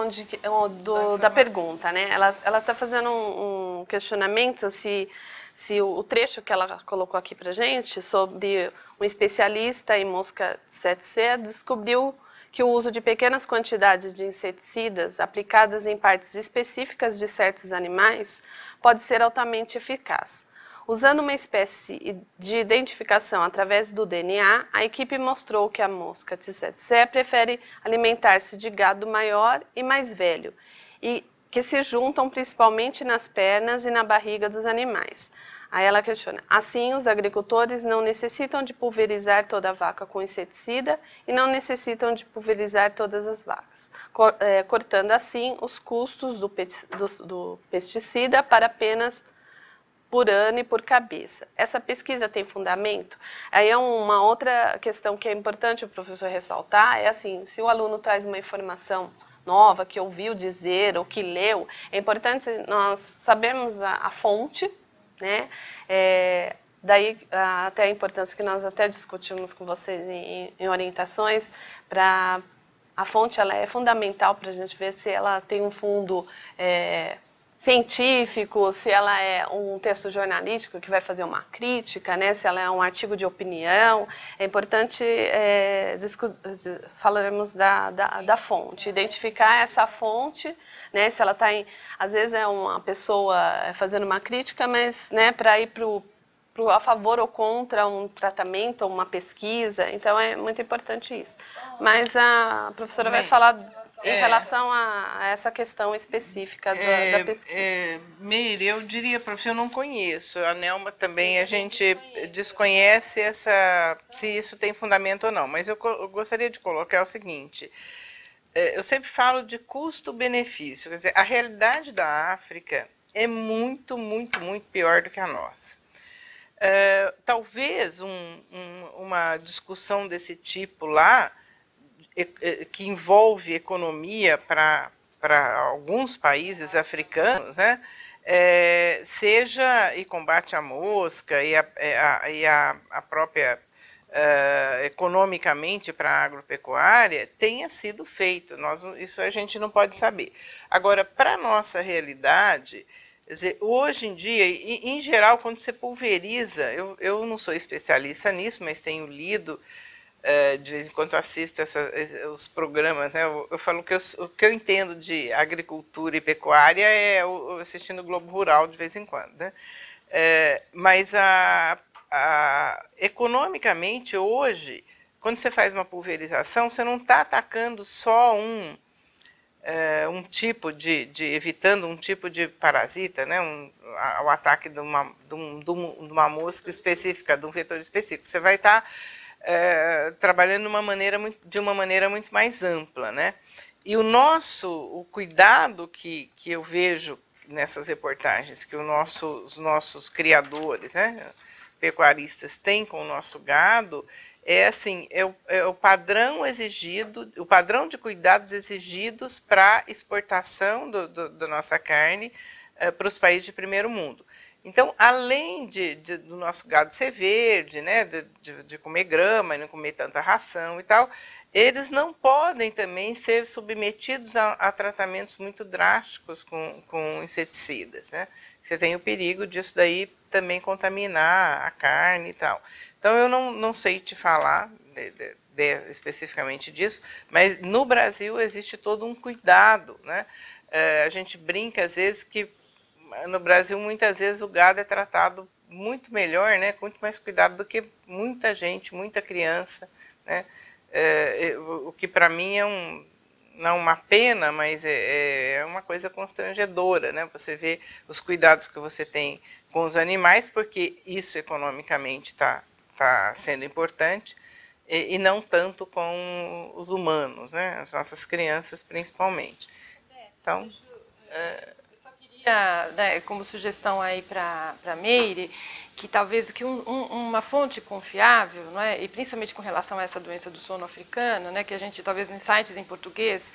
da pergunta, né? Ela está fazendo um questionamento se o trecho que ela colocou aqui para gente sobre um especialista em mosca 7C descobriu que o uso de pequenas quantidades de inseticidas aplicadas em partes específicas de certos animais pode ser altamente eficaz. Usando uma espécie de identificação através do DNA, a equipe mostrou que a mosca T7C prefere alimentar-se de gado maior e mais velho, e que se juntam principalmente nas pernas e na barriga dos animais. Aí ela questiona, assim os agricultores não necessitam de pulverizar toda a vaca com inseticida e não necessitam de pulverizar todas as vacas, cortando assim os custos do pesticida para apenas por ano e por cabeça. Essa pesquisa tem fundamento? Aí é uma outra questão que é importante o professor ressaltar, é assim, se o aluno traz uma informação nova, que ouviu dizer ou que leu, é importante nós sabermos a fonte, né? Daí até a importância que nós até discutimos com vocês em orientações, a fonte ela é fundamental para a gente ver se ela tem um fundo científico, se ela é um texto jornalístico que vai fazer uma crítica, né, se ela é um artigo de opinião. É importante falarmos da fonte, identificar essa fonte, né, se ela está em... Às vezes é uma pessoa fazendo uma crítica, mas, né, para ir a favor ou contra um tratamento ou uma pesquisa, então é muito importante isso. Mas a professora vai falar em relação a essa questão específica da pesquisa. Meire, eu diria para você, eu não conheço. A Nelma também, a gente desconhece se isso tem fundamento ou não. Mas eu gostaria de colocar o seguinte, eu sempre falo de custo-benefício. Quer dizer, a realidade da África é muito, muito, muito pior do que a nossa. Talvez uma discussão desse tipo lá, que envolve economia para alguns países africanos, né, seja e combate à mosca e a própria economicamente para a agropecuária tenha sido feito. Isso a gente não pode saber. Agora, para a nossa realidade, quer dizer, hoje em dia, em geral, quando você pulveriza, eu não sou especialista nisso, mas tenho lido, de vez em quando assisto os programas, né? Eu falo que o que eu entendo de agricultura e pecuária é assistindo o Globo Rural de vez em quando, né? Mas economicamente hoje, quando você faz uma pulverização, você não está atacando só um tipo evitando um tipo de parasita, né? O ataque de uma mosca específica, de um vetor específico. Você vai estar trabalhando de uma maneira muito mais ampla, né? E o cuidado que eu vejo nessas reportagens que os nossos criadores, né, pecuaristas têm com o nosso gado, o padrão exigido, o padrão de cuidados exigidos para exportação da nossa carne para os países de primeiro mundo. Então, além do nosso gado ser verde, né, de comer grama e não comer tanta ração e tal, eles não podem também ser submetidos a tratamentos muito drásticos com inseticidas, né? Você tem o perigo disso daí também contaminar a carne e tal. Então, eu não sei te falar especificamente disso, mas no Brasil existe todo um cuidado, né? A gente brinca às vezes que no Brasil muitas vezes o gado é tratado muito melhor, né? Com muito mais cuidado do que muita gente, muita criança, né? O que para mim não uma pena, mas é uma coisa constrangedora, né? Você vê os cuidados que você tem com os animais, porque isso economicamente está sendo importante, e não tanto com os humanos, né? As nossas crianças principalmente. Então, eu só queria, né, como sugestão aí para Meire, que talvez uma fonte confiável, não é? E principalmente com relação a essa doença do sono africano, né, que a gente talvez em sites em português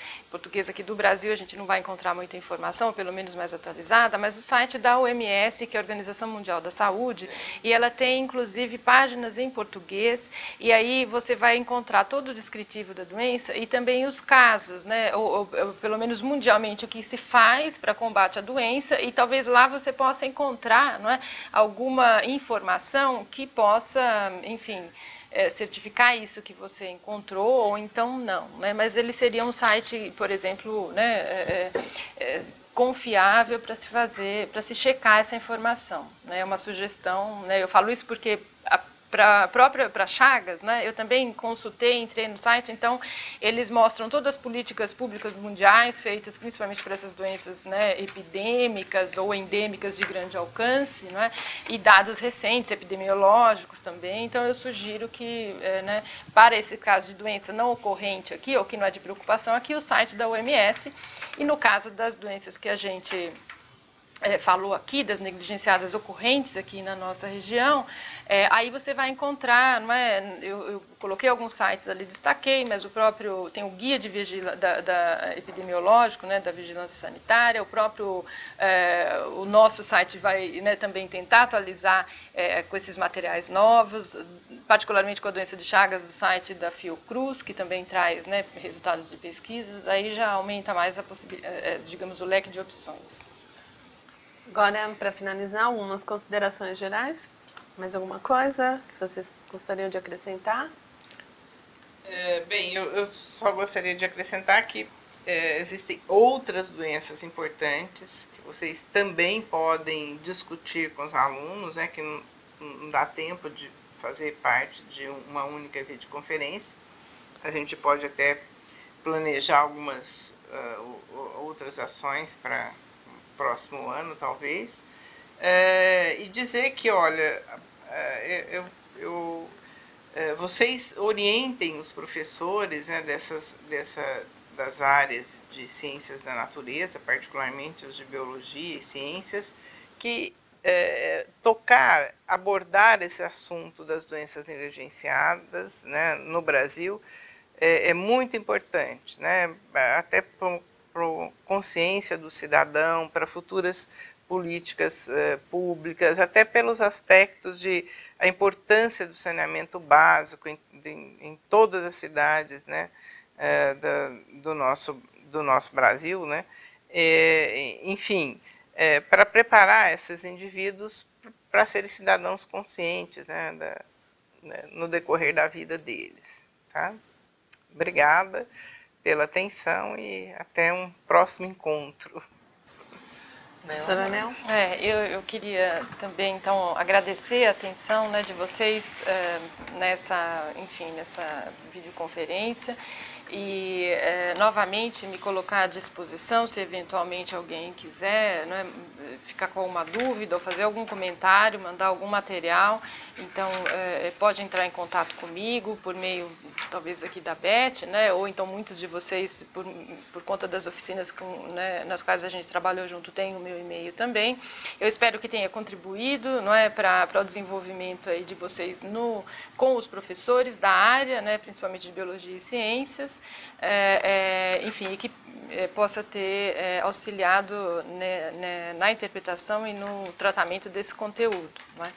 aqui do Brasil a gente não vai encontrar muita informação, pelo menos mais atualizada, mas o site da OMS, que é a Organização Mundial da Saúde, e ela tem inclusive páginas em português, e aí você vai encontrar todo o descritivo da doença e também os casos, né, ou pelo menos mundialmente o que se faz para combate à doença, e talvez lá você possa encontrar, não é, alguma informação que possa, enfim, certificar isso que você encontrou, ou então não, né? Mas ele seria um site, por exemplo, né, confiável para se checar essa informação, né? É uma sugestão, né? Eu falo isso porque para Chagas, né, eu também consultei, entrei no site, então eles mostram todas as políticas públicas mundiais feitas principalmente para essas doenças, né, epidêmicas ou endêmicas de grande alcance, né, e dados recentes, epidemiológicos também. Então eu sugiro que, né, para esse caso de doença não ocorrente aqui, ou que não é de preocupação aqui, o site da OMS, e no caso das doenças que a gente falou aqui, das negligenciadas ocorrentes aqui na nossa região, aí você vai encontrar, não é? Eu coloquei alguns sites ali, destaquei, mas o próprio, tem o guia de da epidemiológico, né, da vigilância sanitária, o nosso site vai, né, também tentar atualizar com esses materiais novos, particularmente com a doença de Chagas, o site da Fiocruz, que também traz, né, resultados de pesquisas, aí já aumenta mais a possibilidade, digamos, o leque de opções. Agora, para finalizar, algumas considerações gerais. Mais alguma coisa que vocês gostariam de acrescentar? Bem, eu só gostaria de acrescentar que existem outras doenças importantes que vocês também podem discutir com os alunos, né, que não dá tempo de fazer parte de uma única videoconferência. A gente pode até planejar algumas outras ações para o próximo ano, talvez, e dizer que, olha, vocês orientem os professores, né, das áreas de ciências da natureza, particularmente os de biologia e ciências, que abordar esse assunto das doenças negligenciadas, né, no Brasil é muito importante, né, até para consciência do cidadão, para futuras políticas públicas, até pelos aspectos de a importância do saneamento básico em todas as cidades, né, do nosso Brasil, né, enfim, para preparar esses indivíduos para serem cidadãos conscientes, né, no decorrer da vida deles. Tá? Obrigada pela atenção e até um próximo encontro. Professora Nel? Eu queria também, então, agradecer a atenção, né, de vocês nessa videoconferência e, novamente, me colocar à disposição, se eventualmente alguém quiser, né, ficar com alguma dúvida ou fazer algum comentário, mandar algum material. Então, pode entrar em contato comigo por meio, talvez, aqui da Beth, né? Ou então muitos de vocês, por conta das oficinas né, nas quais a gente trabalhou junto, tem o meu e-mail também. Eu espero que tenha contribuído, não é, para o desenvolvimento aí de vocês com os professores da área, né, principalmente de biologia e ciências, enfim, e que possa ter auxiliado, né, na interpretação e no tratamento desse conteúdo. Não é?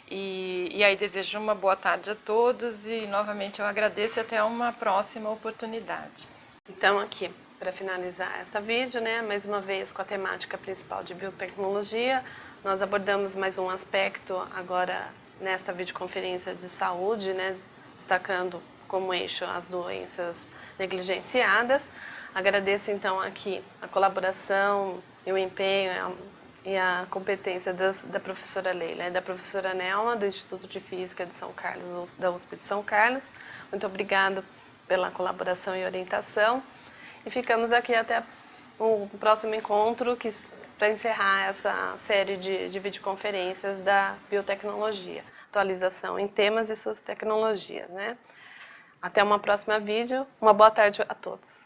E aí desejo uma boa tarde a todos e novamente eu agradeço e até uma próxima oportunidade. Então aqui, para finalizar essa vídeo, né, mais uma vez com a temática principal de biotecnologia, nós abordamos mais um aspecto agora nesta videoconferência de saúde, né, destacando como eixo as doenças negligenciadas. Agradeço então aqui a colaboração e o empenho e a competência da professora Leila e da professora Nelma, do Instituto de Física de São Carlos, da USP de São Carlos. Muito obrigada pela colaboração e orientação. E ficamos aqui até o próximo encontro para encerrar essa série de videoconferências da biotecnologia. Atualização em temas e suas tecnologias, né? Até uma próxima vídeo. Uma boa tarde a todos.